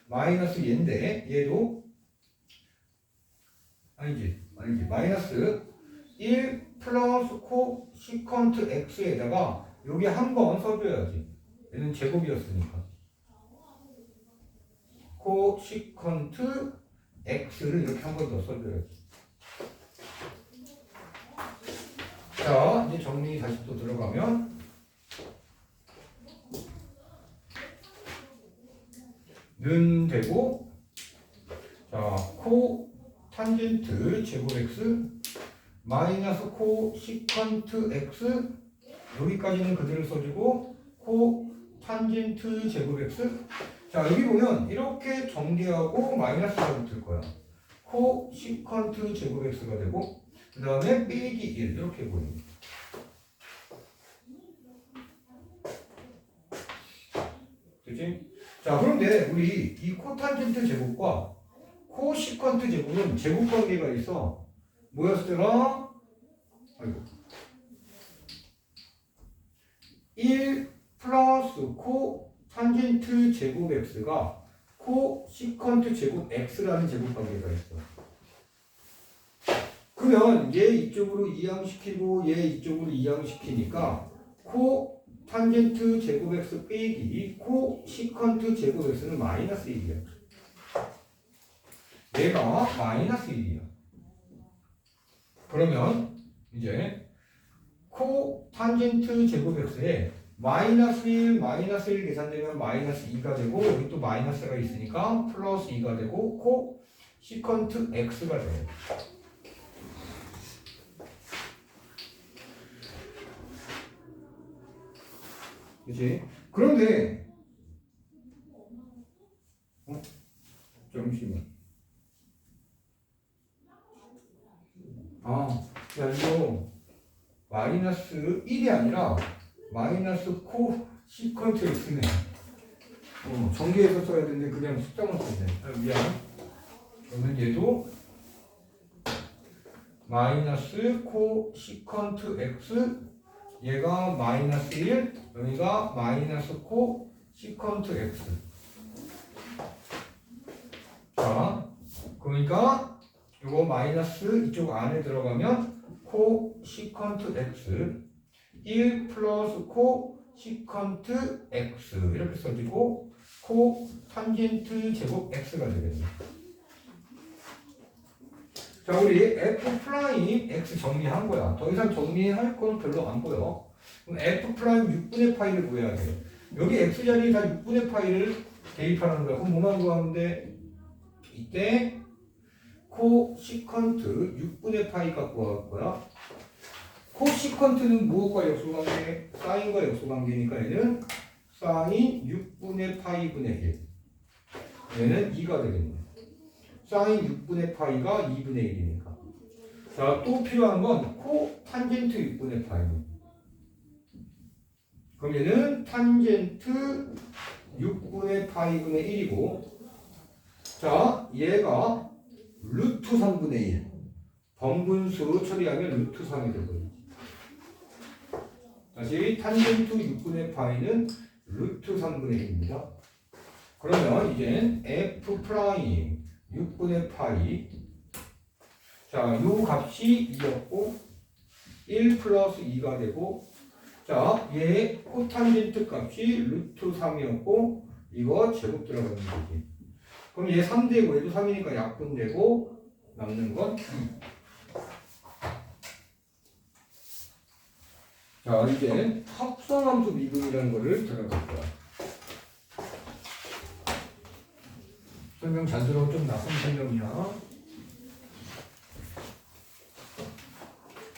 마이너스 얘인데 얘도 아니지 마이너스 1 플러스 코 시컨트 x에다가 여기 한 번 써줘야지. 얘는 제곱이었으니까 코 시컨트 x를 이렇게 한 번 더 써줘야지. 자, 이제 정리 다시 또 들어가면 는 되고 자, 코 탄젠트 제곱 x 마이너스 코 시컨트 x 여기까지는 그대로 써주고 코 탄젠트 제곱 x 자, 여기 보면 이렇게 전개하고 마이너스가 붙을 거야. 코 시컨트 제곱 x가 되고 그 다음에 빼기 1 이렇게 보입니다. 그치? 자, 그런데 우리 이 코탄젠트 제곱과 코시컨트 제곱은 제곱 관계가 있어. 뭐였더라? 아이고. 1 플러스 코탄젠트 제곱 x가 코시컨트 제곱 x라는 제곱 관계가 있어. 그러면 얘 이쪽으로 이항시키고 얘 이쪽으로 이항시키니까 코 탄젠트 제곱 x 빼기 코 시컨트 제곱 x는 마이너스 1이야. 얘가 마이너스 1이야. 그러면 이제 코 탄젠트 제곱 x에 마이너스 1 계산되면 마이너스 2가 되고 여기 또 마이너스가 있으니까 플러스 2가 되고 코 시컨트 x가 돼요. 그치? 그런데 잠시만. 야 이거 마이너스 1이 아니라 마이너스 코 시컨트 x네. 전개해서 써야 되는데 그냥 숫자만 썼네. 미안. 그러면 얘도 마이너스 코 시컨트 x 얘가 마이너스 1 여기가 마이너스 코 시컨트 x 자 그러니까 이거 마이너스 이쪽 안에 들어가면 코 시컨트 x 1 플러스 코 시컨트 x 이렇게 써지고 코 탄젠트 제곱 x가 되겠네. 자, 우리 f 프라임 x 정리한 거야. 더 이상 정리할 건 별로 안 보여. 그럼 f 프라임 6분의 파이를 구해야 돼. 여기 x 자리에 다 6분의 파이를 대입하는 거야. 그럼 뭐만 구하면 돼? 이때 코 시컨트 6분의 파이 갖고 갈 거야. 코 시컨트는 무엇과 역수관계? 사인과 역수관계니까 얘는 사인 6분의 파이분의 1. 얘는 2가 되겠네. 사인 6분의 파이가 2분의 1이니까. 자, 또 필요한 건 코 탄젠트 6분의 파이. 그럼 얘는 탄젠트 6분의 파이분의 1이고, 자, 얘가 루트 3분의 1. 번분수 처리하면 루트 3이 되거든요. 다시 탄젠트 6분의 파이는 루트 3분의 1입니다. 그러면 이젠 f 프라임 6분의 파이 자, 요 값이 2였고 1 플러스 2가 되고 자, 얘 코탄젠트 값이 루트 3이었고 이거 제곱 들어가는 거지. 그럼 얘 3되고 얘도 3이니까 약분되고 남는 건 2. 자, 이제 합성함수 미분이라는 거를 들어갈 거야. 설명 잘 들어. 좀 나쁜 설명이야.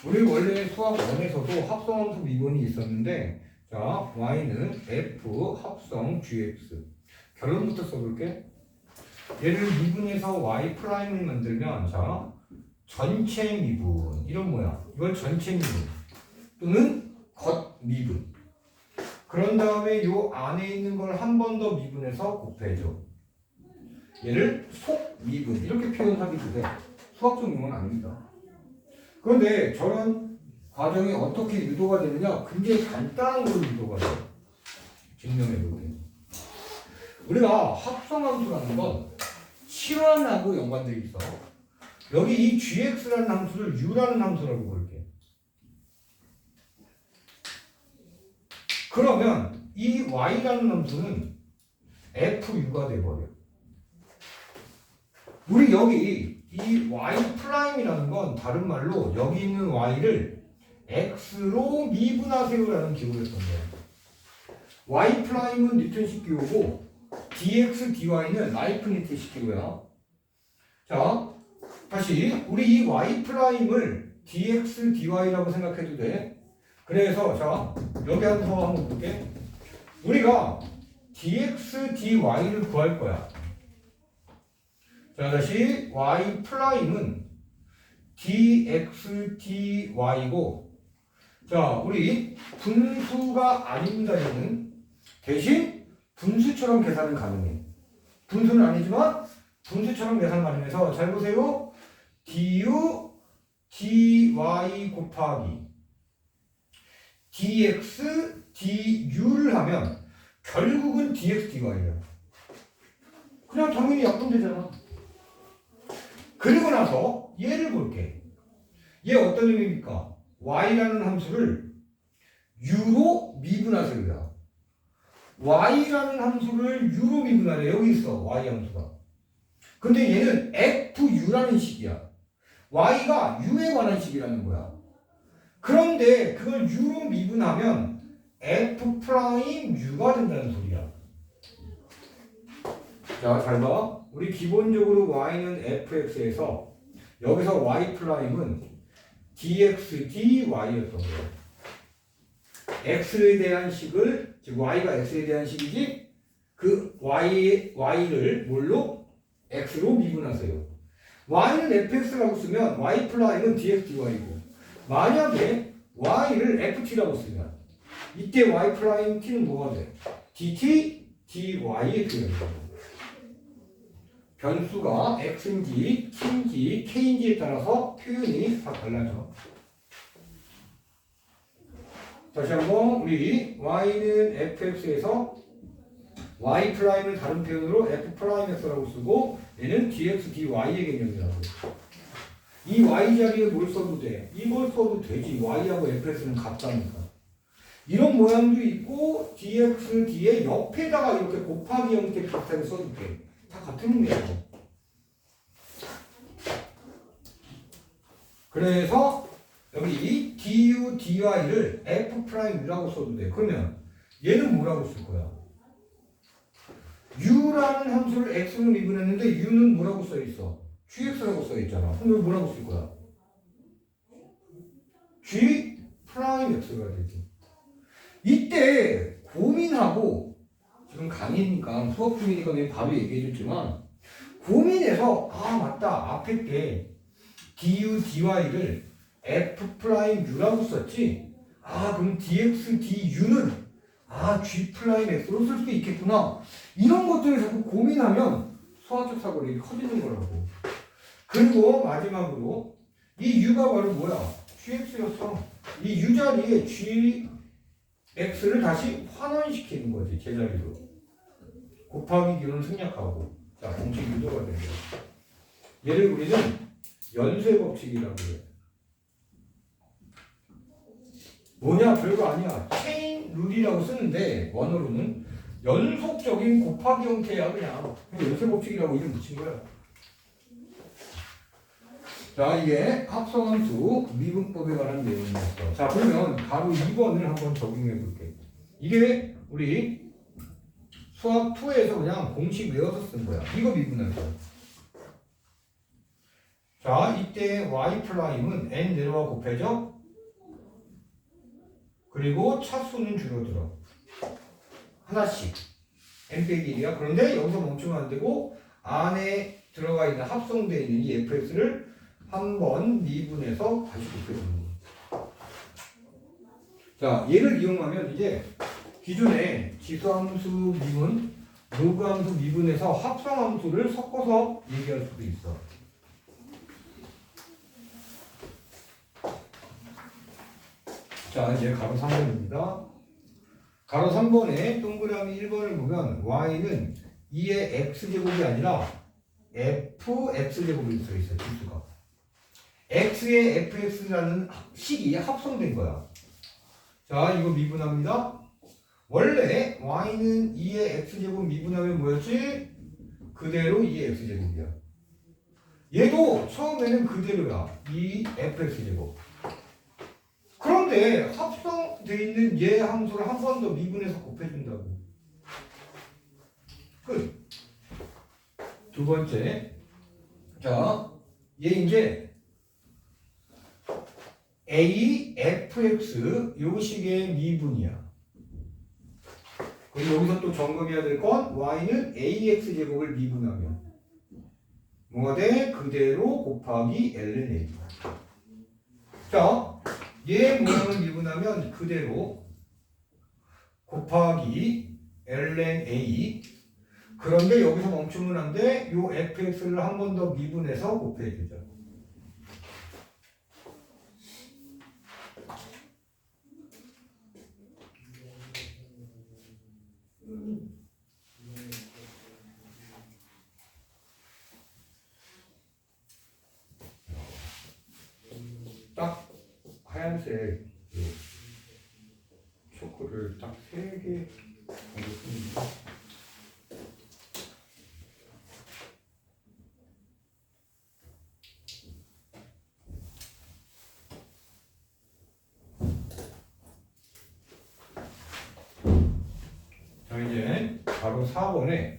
우리 원래 수학 1에서도 합성함수 미분이 있었는데 자, y는 f 합성 gx 결론부터 써볼게. 얘를 미분해서 y 프라임을 만들면 자, 전체 미분 이런 모양. 이걸 전체 미분 또는 겉 미분. 그런 다음에 요 안에 있는 걸 한 번 더 미분해서 곱해줘. 얘를 속 미분 이렇게 표현하기도 돼. 수학적 용어는 아닙니다. 그런데 저런 과정이 어떻게 유도가 되느냐? 굉장히 간단한 걸로 유도가 돼요. 증명해볼게요. 우리가 합성함수라는 건 실환하고 연관되어 있어. 여기 이 gx라는 함수를 u라는 함수라고 볼게. 그러면 이 y라는 함수는 fu가 돼버려. 우리 여기 이 y 프라임이라는 건 다른 말로 여기 있는 y를 x로 미분하세요라는 기호를 썼던 거야. y 프라임은 뉴턴식 기호고 dx dy는 라이프니츠 기호야. 자, 다시 우리 이 y 프라임을 dx dy라고 생각해도 돼. 그래서 자, 여기 한번 볼게. 우리가 dx dy를 구할 거야. 자, 다시 y 프라임은 dx dy고, 자, 우리 분수가 아닙니다. 얘는 대신 분수처럼 계산은 가능해. 분수는 아니지만 분수처럼 계산 가능해서 잘 보세요. du dy 곱하기 dx du를 하면 결국은 dx dy야. 그냥 당연히 약분되잖아. 그리고 나서 얘를 볼게. 얘 어떤 의미입니까? y라는 함수를 u로 미분하세요야. y라는 함수를 u로 미분하래. 여기 있어. y 함수가. 근데 얘는 fu라는 식이야. y가 u에 관한 식이라는 거야. 그런데 그걸 u로 미분하면 f 프라임 u가 된다는 소리야. 자, 잘 봐. 우리 기본적으로 y는 fx에서 여기서 y 프라임은 dx dy였던 거야. x에 대한 식을, 즉 y가 x에 대한 식이지, 그 y를 뭘로? x로 미분하세요. y는 fx라고 쓰면 y 프라임은 dx dy고, 만약에 y를 ft라고 쓰면 이때 y 프라임 t는 뭐가 돼? dt dy의 표현이에요. 변수가 x인지 t인지 k인지에 따라서 표현이 다 달라져. 다시 한번 우리 y는 fx에서 y 프라임을 다른 표현으로 f 프라임 x라고 쓰고, 얘는 dx dy의 개념이라고. 이 y 자리에 뭘 써도 돼? 이걸 써도 되지. y하고 fx는 같다니까. 이런 모양도 있고 dx d의 옆에다가 이렇게 곱하기 형태 비슷하게 써도 돼. 다 같은 의미예요. 그래서 여기 이 du dy를 f'u라고 써도 돼. 그러면 얘는 뭐라고 쓸 거야? u라는 함수를 x로 미분했는데 u는 뭐라고 써 있어? gx라고 써 있잖아. 그럼 여기 뭐라고 쓸 거야? g 프라임 x가 되지. 이때 고민하고, 지금 강의니까 수업 중이니까 내가 바로 얘기해 줬지만, 고민해서 아 맞다, 앞에 때 du dy를 f'u라고 썼지, 아 그럼 dx du는 g x로 쓸 수 있겠구나, 이런 것들을 자꾸 고민하면 수학적 사고력이 커지는 거라고. 그리고 마지막으로 이 u가 바로 뭐야? gx였어. 이 u 자리에 gx를 다시 환원시키는 거지, 제자리로. 곱하기 기호는 생략하고, 자, 공식 유도가 되는 거야. 얘를 우리는 연쇄 법칙이라고 해요. 뭐냐? 별거 아니야. 체인 룰이라고 쓰는데 원어로는 연속적인 곱하기 형태야. 그냥 연쇄 법칙이라고 이름 붙인 거야. 자, 이게 합성함수 미분법에 관한 내용이었어. 자, 그러면 바로 2번을 한번 적용해 볼게. 이게 우리 수학 2에서 그냥 공식 외워서 쓴 거야. 이거 미분할 거야. 자, 이때 y 프라임은 n 내려와 곱해져. 그리고 차수는 줄어들어. 하나씩. n 빼기 1이야. 그런데 여기서 멈추면 안 되고 안에 들어가 있는 합성되어 있는 이 fx를 한번 미분해서 다시 곱해주는 거야. 자, 얘를 이용하면 이제 기존에 지수함수 미분, 로그함수 미분해서 합성함수를 섞어서 얘기할 수도 있어. 자, 이제 가로 3번입니다. 가로 3번에 동그라미 1번을 보면 y는 2의 x제곱이 아니라 fx제곱이 들어있어요. 지수가. x의 fx라는 식이 합성된 거야. 자, 이거 미분합니다. 원래 y는 2의 x제곱 미분하면 뭐였지? 그대로 2의 x제곱이야. 얘도 처음에는 그대로야. 2fx제곱. 그런데 합성되어 있는 얘 함수를 한 번 더 미분해서 곱해준다고. 끝. 두 번째. 자, 얘 이제 a fx 요 식의 미분이야. 그리고 여기서 또 점검해야 될 건 y는 ax 제곱을 미분하면 뭐가 돼? 그대로 곱하기 ln a. 자, 얘 모양을 미분하면 그대로 곱하기 ln a. 그런데 여기서 멈추면 안 돼. 요 fx를 한 번 더 미분해서 곱해주자. 딱 하얀색 초코를 딱 3개 정도 씁니다. 자, 이제 바로 4번에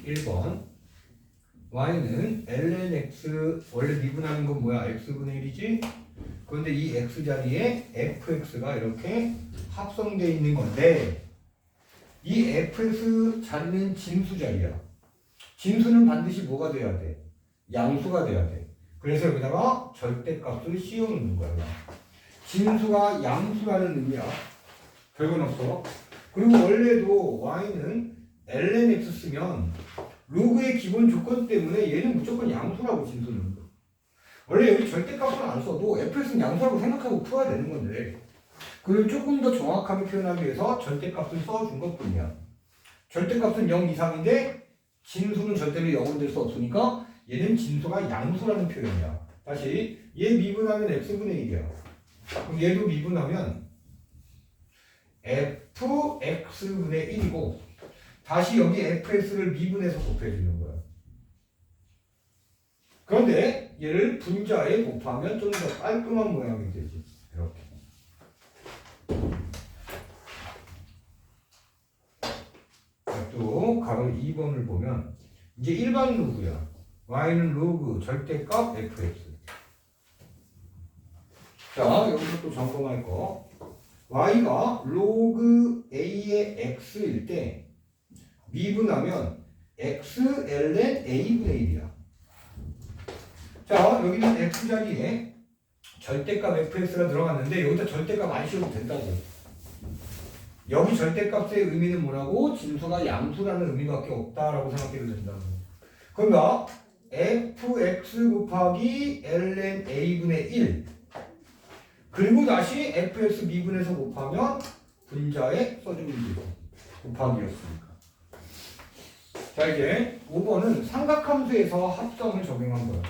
1번 y는 ln x 원래 미분하는 건 뭐야? x분의 1이지? 그런데 이 x 자리에 fx가 이렇게 합성되어 있는 건데 이 fx 자리는 진수 자리야. 진수는 반드시 뭐가 돼야 돼? 양수가 돼야 돼. 그래서 여기다가 절대값을 씌워놓는 거야. 진수가 양수라는 의미야. 별건 없어. 그리고 원래도 y는 ln x 쓰면 로그의 기본 조건 때문에 얘는 무조건 양수라고 진수는. 원래 여기 절대값은 안 써도 fx는 양수라고 생각하고 풀어야 되는 건데 그걸 조금 더 정확하게 표현하기 위해서 절대값을 써준 것뿐이야. 절대값은 0 이상인데 진수는 절대로 0은 될 수 없으니까 얘는 진수가 양수라는 표현이야. 다시 얘 미분하면 x분의 1이야. 그럼 얘도 미분하면 fx분의 1이고 다시 여기 fx를 미분해서 곱해주는 거야. 그런데 얘를 분자에 곱하면 좀 더 깔끔한 모양이 되지. 이렇게. 또 가로 2번을 보면 이제 일반 로그야. y는 로그 절대값 fx. 자, 여기서 또 점검할 거. y가 로그 a의 x일 때 미분하면 x ln a분의 1이야. 자, 여기는 x 자리에 절대값 fx가 들어갔는데 여기다 절대값 안 씌워도 된다고. 여기 절대값의 의미는 뭐라고? 진수가 양수라는 의미밖에 없다라고 생각해도 된다고. 그러니까 fx 곱하기 ln a분의 1 그리고 다시 fx 미분해서 곱하면 분자에 써주면 되고 곱하기였으니까. 자, 이제 5번은 삼각함수에서 합성을 적용한 거야.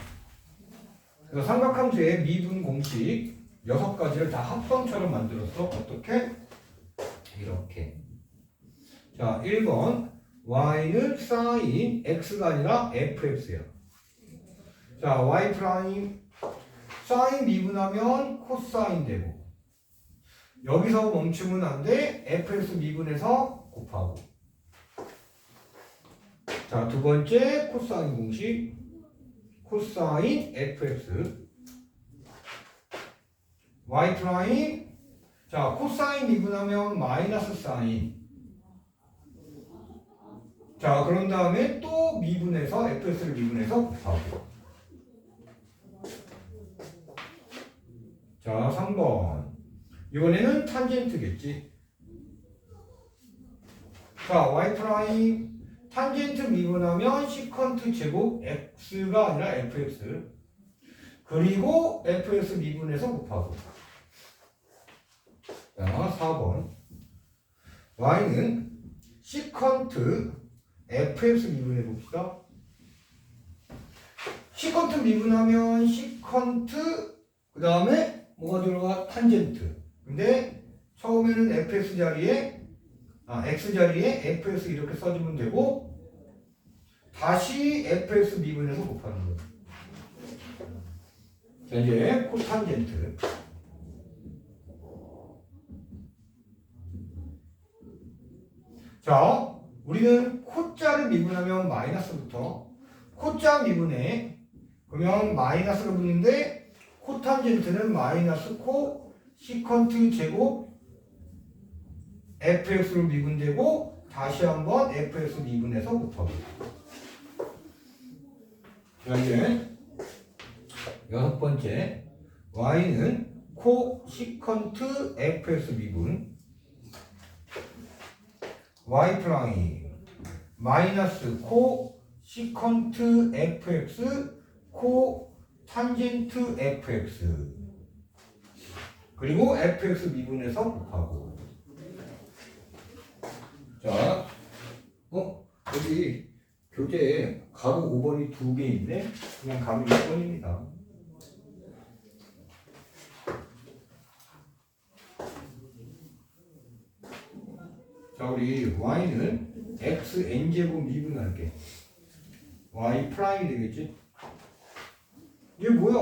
그래서 삼각함수의 미분 공식 6가지를 다 합성처럼 만들었어. 어떻게? 이렇게. 자, 1번 y는 sin x가 아니라 fx야. 자, y 프라임 sin 미분하면 코사인 되고 여기서 멈추면 안 돼. fx 미분해서 곱하고. 자, 두 번째 코사인 공식 코사인 fx y 프라임. 자, 코사인 미분하면 마이너스 사인. 자, 그런 다음에 또 미분해서 fx를 미분해서 곱하고. 자, 3번 이번에는 탄젠트겠지. 자, y 프라임 탄젠트 미분하면 시컨트 제곱 x가 아니라 fx 그리고 fx 미분해서 곱하고. 자, 4번. y는 시컨트 fx 미분해 봅시다. 시컨트 미분하면 시컨트 그 다음에 뭐가 들어가? 탄젠트. 근데 처음에는 fx 자리에 x 자리에 fx 이렇게 써주면 되고 다시 fx 미분해서 곱하는 거예요. 자, 이제 코탄젠트. 자, 우리는 코자를 미분하면 마이너스부터 코자 미분에 그러면 마이너스가 붙는데 코탄젠트는 마이너스 코 시컨트 제곱 fx로 미분되고 다시 한번 fx 미분해서 곱하고. 자, 이제 6번째 y는 코 시컨트 fx 미분 y 프라임 마이너스 코 시컨트 fx 코 탄젠트 fx 그리고 fx 미분해서 곱하고. 자, 여기 교재에 가로 5번이 2개 있네. 그냥 가로 6번입니다. 자, 우리 y는 x n제곱 미분할게. y 프라임이 되겠지? 이게 뭐야?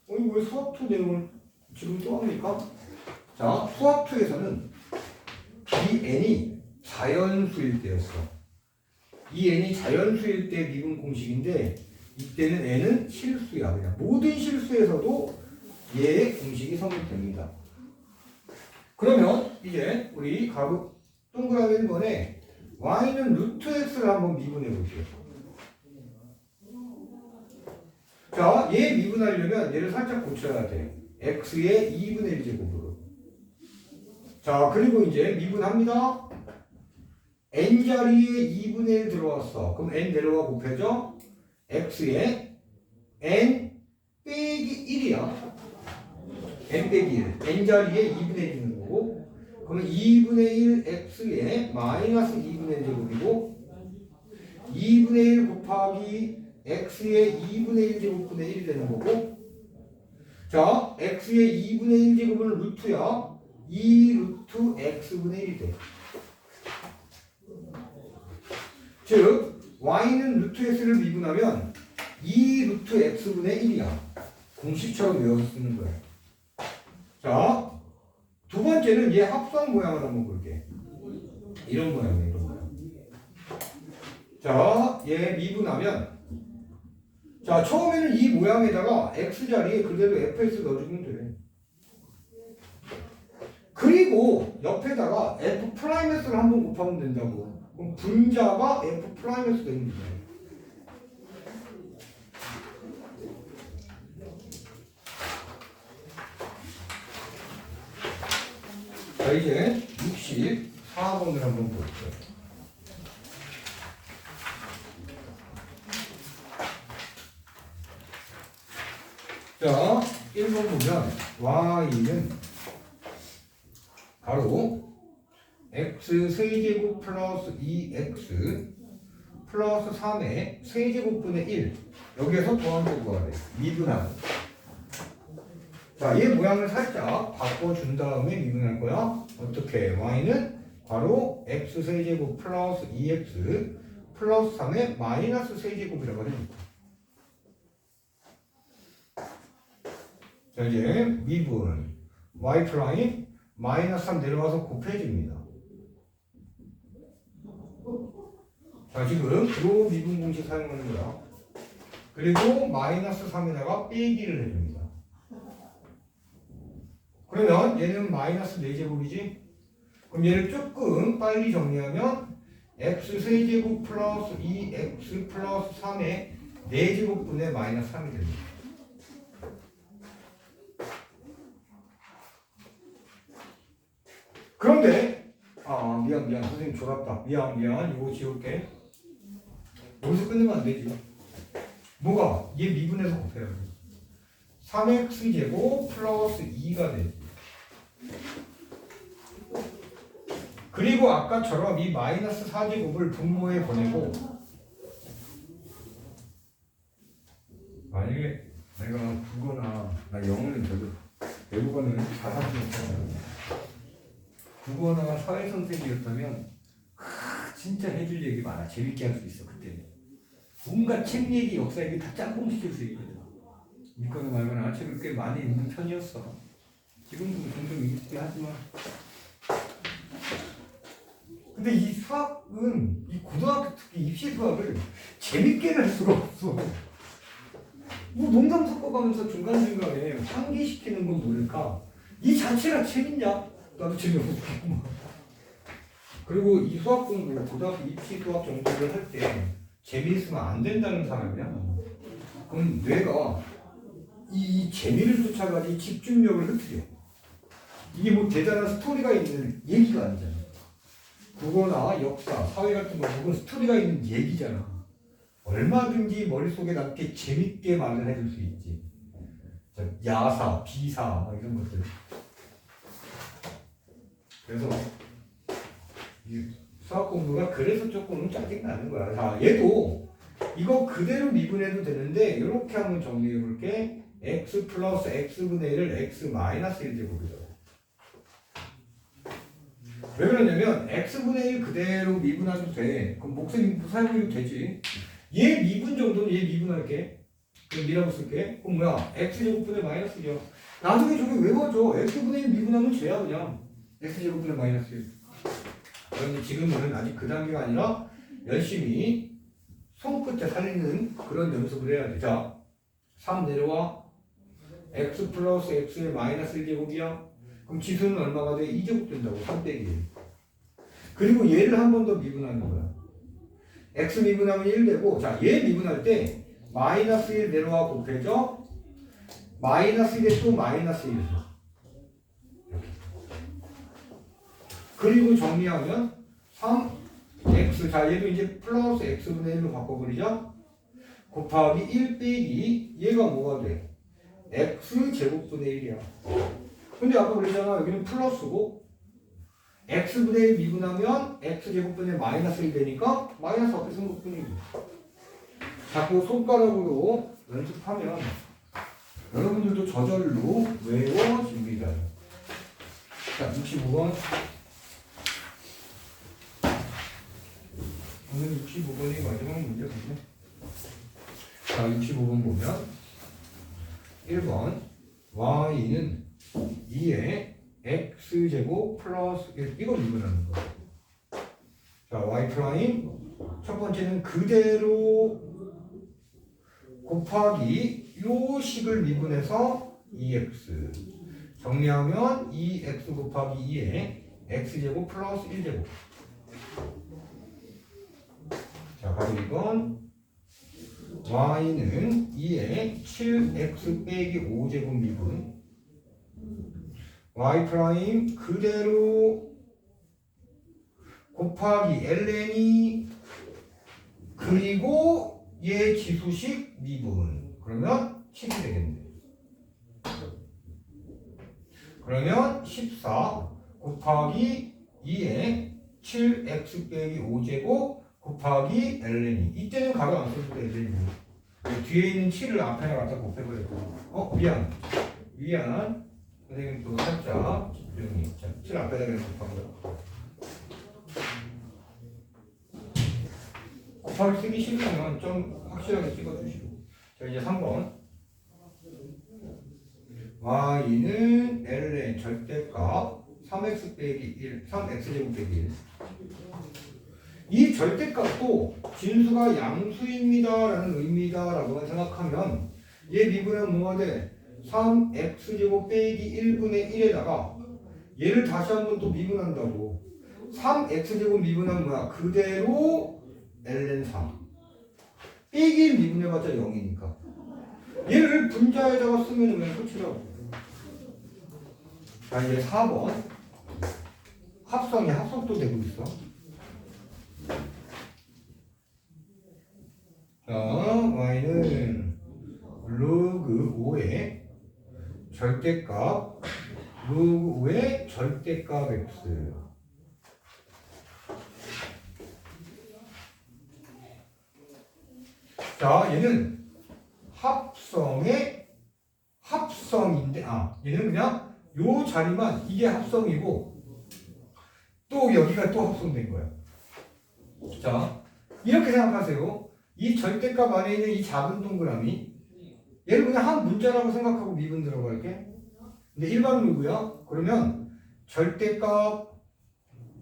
이거 왜 수학2 내용을 지금 또 합니까? 자, 수학2에서는 이 n이 자연수일 때였어. 이 n이 자연수일 때 미분 공식인데 이때는 n은 실수야. 그냥 모든 실수에서도 얘의 공식이 성립됩니다. 그러면 이제 우리 가로 동그라미 1번에 y는 루트 x를 한번 미분해 볼게요. 자, 얘 미분하려면 얘를 살짝 고쳐야 돼. x의 2분의 1제곱으로. 자, 그리고 이제 미분합니다. n자리에 2분의 1 들어왔어. 그럼 n 내려가 곱해져. x에 n 빼기 1이야. n 빼기 1. n자리에 2분의 1 있는 거고. 그러면 2분의 1 x에 마이너스 2분의 1 제곱이고 2분의 1 곱하기 x의 2분의 1 제곱분의 1이 되는 거고. 자, x의 2분의 1 제곱은 루트야. 2 루트 x분의 1이 돼. 즉 y는 루트 x를 미분하면 2 루트 x분의 1이야. 공식처럼 외워서 쓰는 거야. 자, 두 번째는 얘 합성 모양을 한번 볼게. 이런 모양이야, 이런 모양. 자, 얘 미분하면 자, 처음에는 이 모양에다가 x자리에 그대로 fx 넣어주면 돼. 그리고 옆에다가 f's를 한번 곱하면 된다고. 그럼 분자가 f's 되는 거야. 자, 이제 64번을 한번 볼게요. 자, 1번 보면 y는 바로 x 세제곱 플러스 2x 플러스 3의 세제곱분의 1 여기에서 더한 거 구하래. 미분하고. 자, 얘 모양을 살짝 바꿔준 다음에 미분할 거야. 어떻게? y는 바로 x 세제곱 플러스 2x 플러스 3의 마이너스 세제곱이라고 해줄게. 자, 이제 미분 y 프라임 마이너스 3 내려와서 곱해집니다. 자, 지금 요 미분 공식 사용하는 거야. 그리고 마이너스 3에다가 빼기를 해줍니다. 그러면 얘는 마이너스 4제곱이지? 그럼 얘를 조금 빨리 정리하면 x 세제곱 플러스 2x 플러스 3의 4제곱분의 마이너스 3이 됩니다. 그런데 미안 선생님 졸았다. 미안 이거 지울게. 여기서 끝내면 안 되지. 뭐가? 얘 미분해서 곱해야 돼. 3x제곱 플러스 2가 돼. 그리고 아까처럼 이 마이너스 4제곱을 분모에 보내고 만약에 내가 국어나 나 영어는 저도 외국어는 잘하지 못하잖아. 국어나 사회 선생님이었다면 진짜 해줄 얘기 많아. 재밌게 할 수 있어 그때는. 온갖 책 얘기, 역사 얘기 다 짬뽕시킬 수 있거든. 믿거나 말거나 책을 꽤 많이 읽는 편이었어. 지금도 종종 읽긴 하지만. 근데 이 수학은 이 고등학교 특히 입시 수학을 재밌게 할 수가 없어. 뭐 농담 섞어가면서 중간중간에 환기시키는 건 모를까? 이 자체가 재밌냐? 나도 재미없고. 그리고 이 수학 공부, 고등학교 입시 수학 정도를 할 때 재미있으면 안 된다는 사람이야. 그럼 뇌가 이 재미를 쫓아가지 집중력을 흐트려. 이게 뭐 대단한 스토리가 있는 얘기가 아니잖아. 국어나 역사, 사회 같은 거 보면 스토리가 있는 얘기잖아. 얼마든지 머릿속에 남게 재밌게 말을 해줄 수 있지. 야사, 비사 이런 것들. 그래서 이 수학 공부가 그래서 조금 짜증나는 거야. 자, 얘도 이거 그대로 미분해도 되는데 이렇게 한번 정리해 볼게. x 플러스 x분의 1을 x 마이너스 1제곱이죠. 왜 그러냐면 x분의 1 그대로 미분해도 돼. 그럼 목셈 사용해도 되지. 얘 미분 정도는 얘 미분할게. 그럼 미라고 쓸게. 그럼 뭐야? x제곱분의 마이너스 1이야. 나중에 저게 외워져. x분의 1 미분하면 쟤야 그냥. x제곱분의 마이너스 1. 그런데 지금은 아직 그 단계가 아니라 열심히 손끝에 살리는 그런 연습을 해야 돼. 자, 3 내려와. x 플러스 x의 마이너스 1제곱이야. 그럼 지수는 얼마가 돼? 2제곱 된다고. 3 빼기 1. 그리고 얘를 한 번 더 미분하는 거야. x 미분하면 1 되고, 자, 얘 미분할 때 마이너스 1 내려와 곱해져. 마이너스 1에 또 마이너스 1. 이렇게. 그리고 정리하면 3x, 자, 얘도 이제 플러스 x분의 1로 바꿔버리자. 곱하기 1 빼기 얘가 뭐가 돼? x 제곱분의 1이야. 근데 아까 그랬잖아. 여기는 플러스고 x분의 1 미분하면 x제곱분의 마이너스 1 되니까 마이너스 앞에 쓴 것뿐이고. 자꾸 손가락으로 연습하면 여러분들도 저절로 외워집니다. 자, 65번. 오늘 65번이 마지막 문제거든요. 자, 65번 보면 1번 y는 2의 x제곱 플러스 1 이걸 미분하는 거. 자, y 프라임 첫 번째는 그대로 곱하기 요 식을 미분해서 2x 정리하면 2x 곱하기 2에 x제곱 플러스 1제곱. 자, 바로 이건 y는 2에 7x 빼기 5제곱 미분 y 프라임 그대로 곱하기 ln이 그리고 얘 지수식 미분. 그러면 7이 되겠네. 그러면 14 곱하기 2에 7x 빼기 5제곱 곱하기 ln이. 이때는 가로 안 써도 돼. ln이. 뒤에 있는 7을 앞에 갖다 곱해버렸고. 미안. 선생님 또 살짝 집중이. 자, 7 앞에다 그냥 곱한 거야. 곱하기 쓰기 싫으면 좀 확실하게 찍어주시고. 자, 이제 3번. y는 ln 절대값 3x 빼기 1, 3x제곱 빼기 1. 이 절대값도 진수가 양수입니다 라는 의미다 라고 생각하면 얘 미분은 뭐가 돼? 3x제곱 빼기 1분의 1에다가 얘를 다시 한번 또 미분한다고. 3x제곱 미분하면 뭐야? 그대로 ln 3 빼기 1 미분해봤자 0이니까 얘를 분자에다가 쓰면 그냥 끝이라고. 자, 이제 4번 합성이 합성도 되고 있어. 자, y는 로그 5의 절대값 로그 5의 절대값 x. 자, 얘는 합성인데, 얘는 그냥 요 자리만 이게 합성이고, 또 여기가 또 합성된 거야. 자, 이렇게 생각하세요. 이 절대값 안에 있는 이 작은 동그라미, 얘를 그냥 한 문자라고 생각하고 미분 들어갈게. 근데 일반 로그야. 그러면 절대값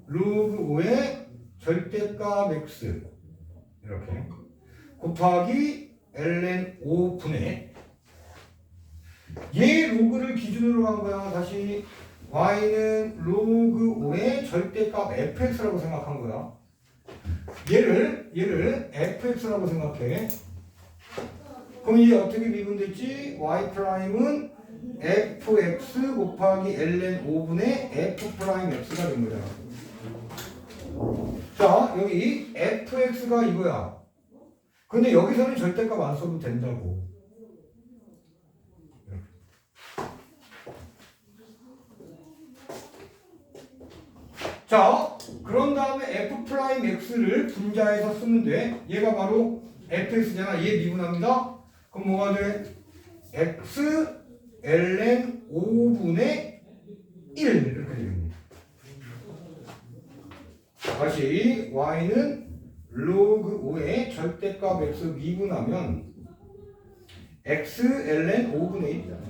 로그 5의 절대값 x 이렇게 곱하기 ln 5분의 얘 로그를 기준으로 한 거야. 다시 y는 로그 5의 절대값 fx라고 생각한 거야. 얘를 fx라고 생각해. 그럼 이게 어떻게 미분됐지? y 프라임은 fx 곱하기 ln 5분의 f 프라임 x가 된 거잖아. 자, 여기 fx가 이거야. 근데 여기서는 절대값 안 써도 된다고. 자, 그런 다음에 f 프라임 x를 분자해서 쓰면 돼. 얘가 바로 fx잖아. 얘 미분합니다. 그럼 뭐가 돼? x ln 5분의 1 이렇게 됩니다. 다시 y는 로그 5의 절대값 x 미분하면 x ln 5분의 1이잖아.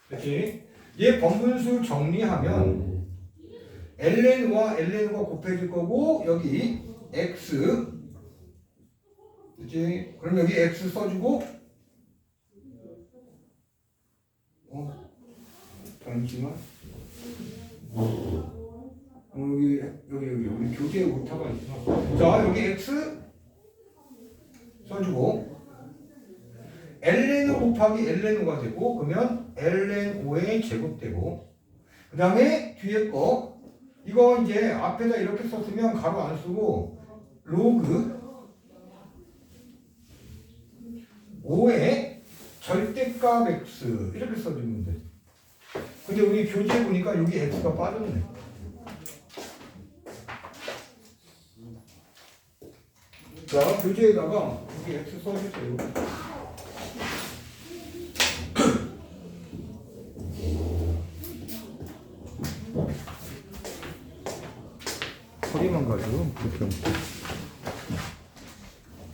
그렇지? 얘 번분수 정리하면 ln과 ln과 곱해질 거고 여기 x 그치? 그럼 여기 x 써주고 잠시만 여기 우리 교재 오타가 있어. 자, 여기 x 써주고 ln5 곱하기 ln5가 되고 그러면 ln5의 제곱되고 그 다음에 뒤에 거 이거 이제 앞에다 이렇게 썼으면 가로 안 쓰고 로그 5의 절대값 x 이렇게 써주면 돼. 근데 우리 교재에 보니까 여기 x가 빠졌네. 자, 교재에다가 여기 x 써주세요. 허리만 가지고 불평.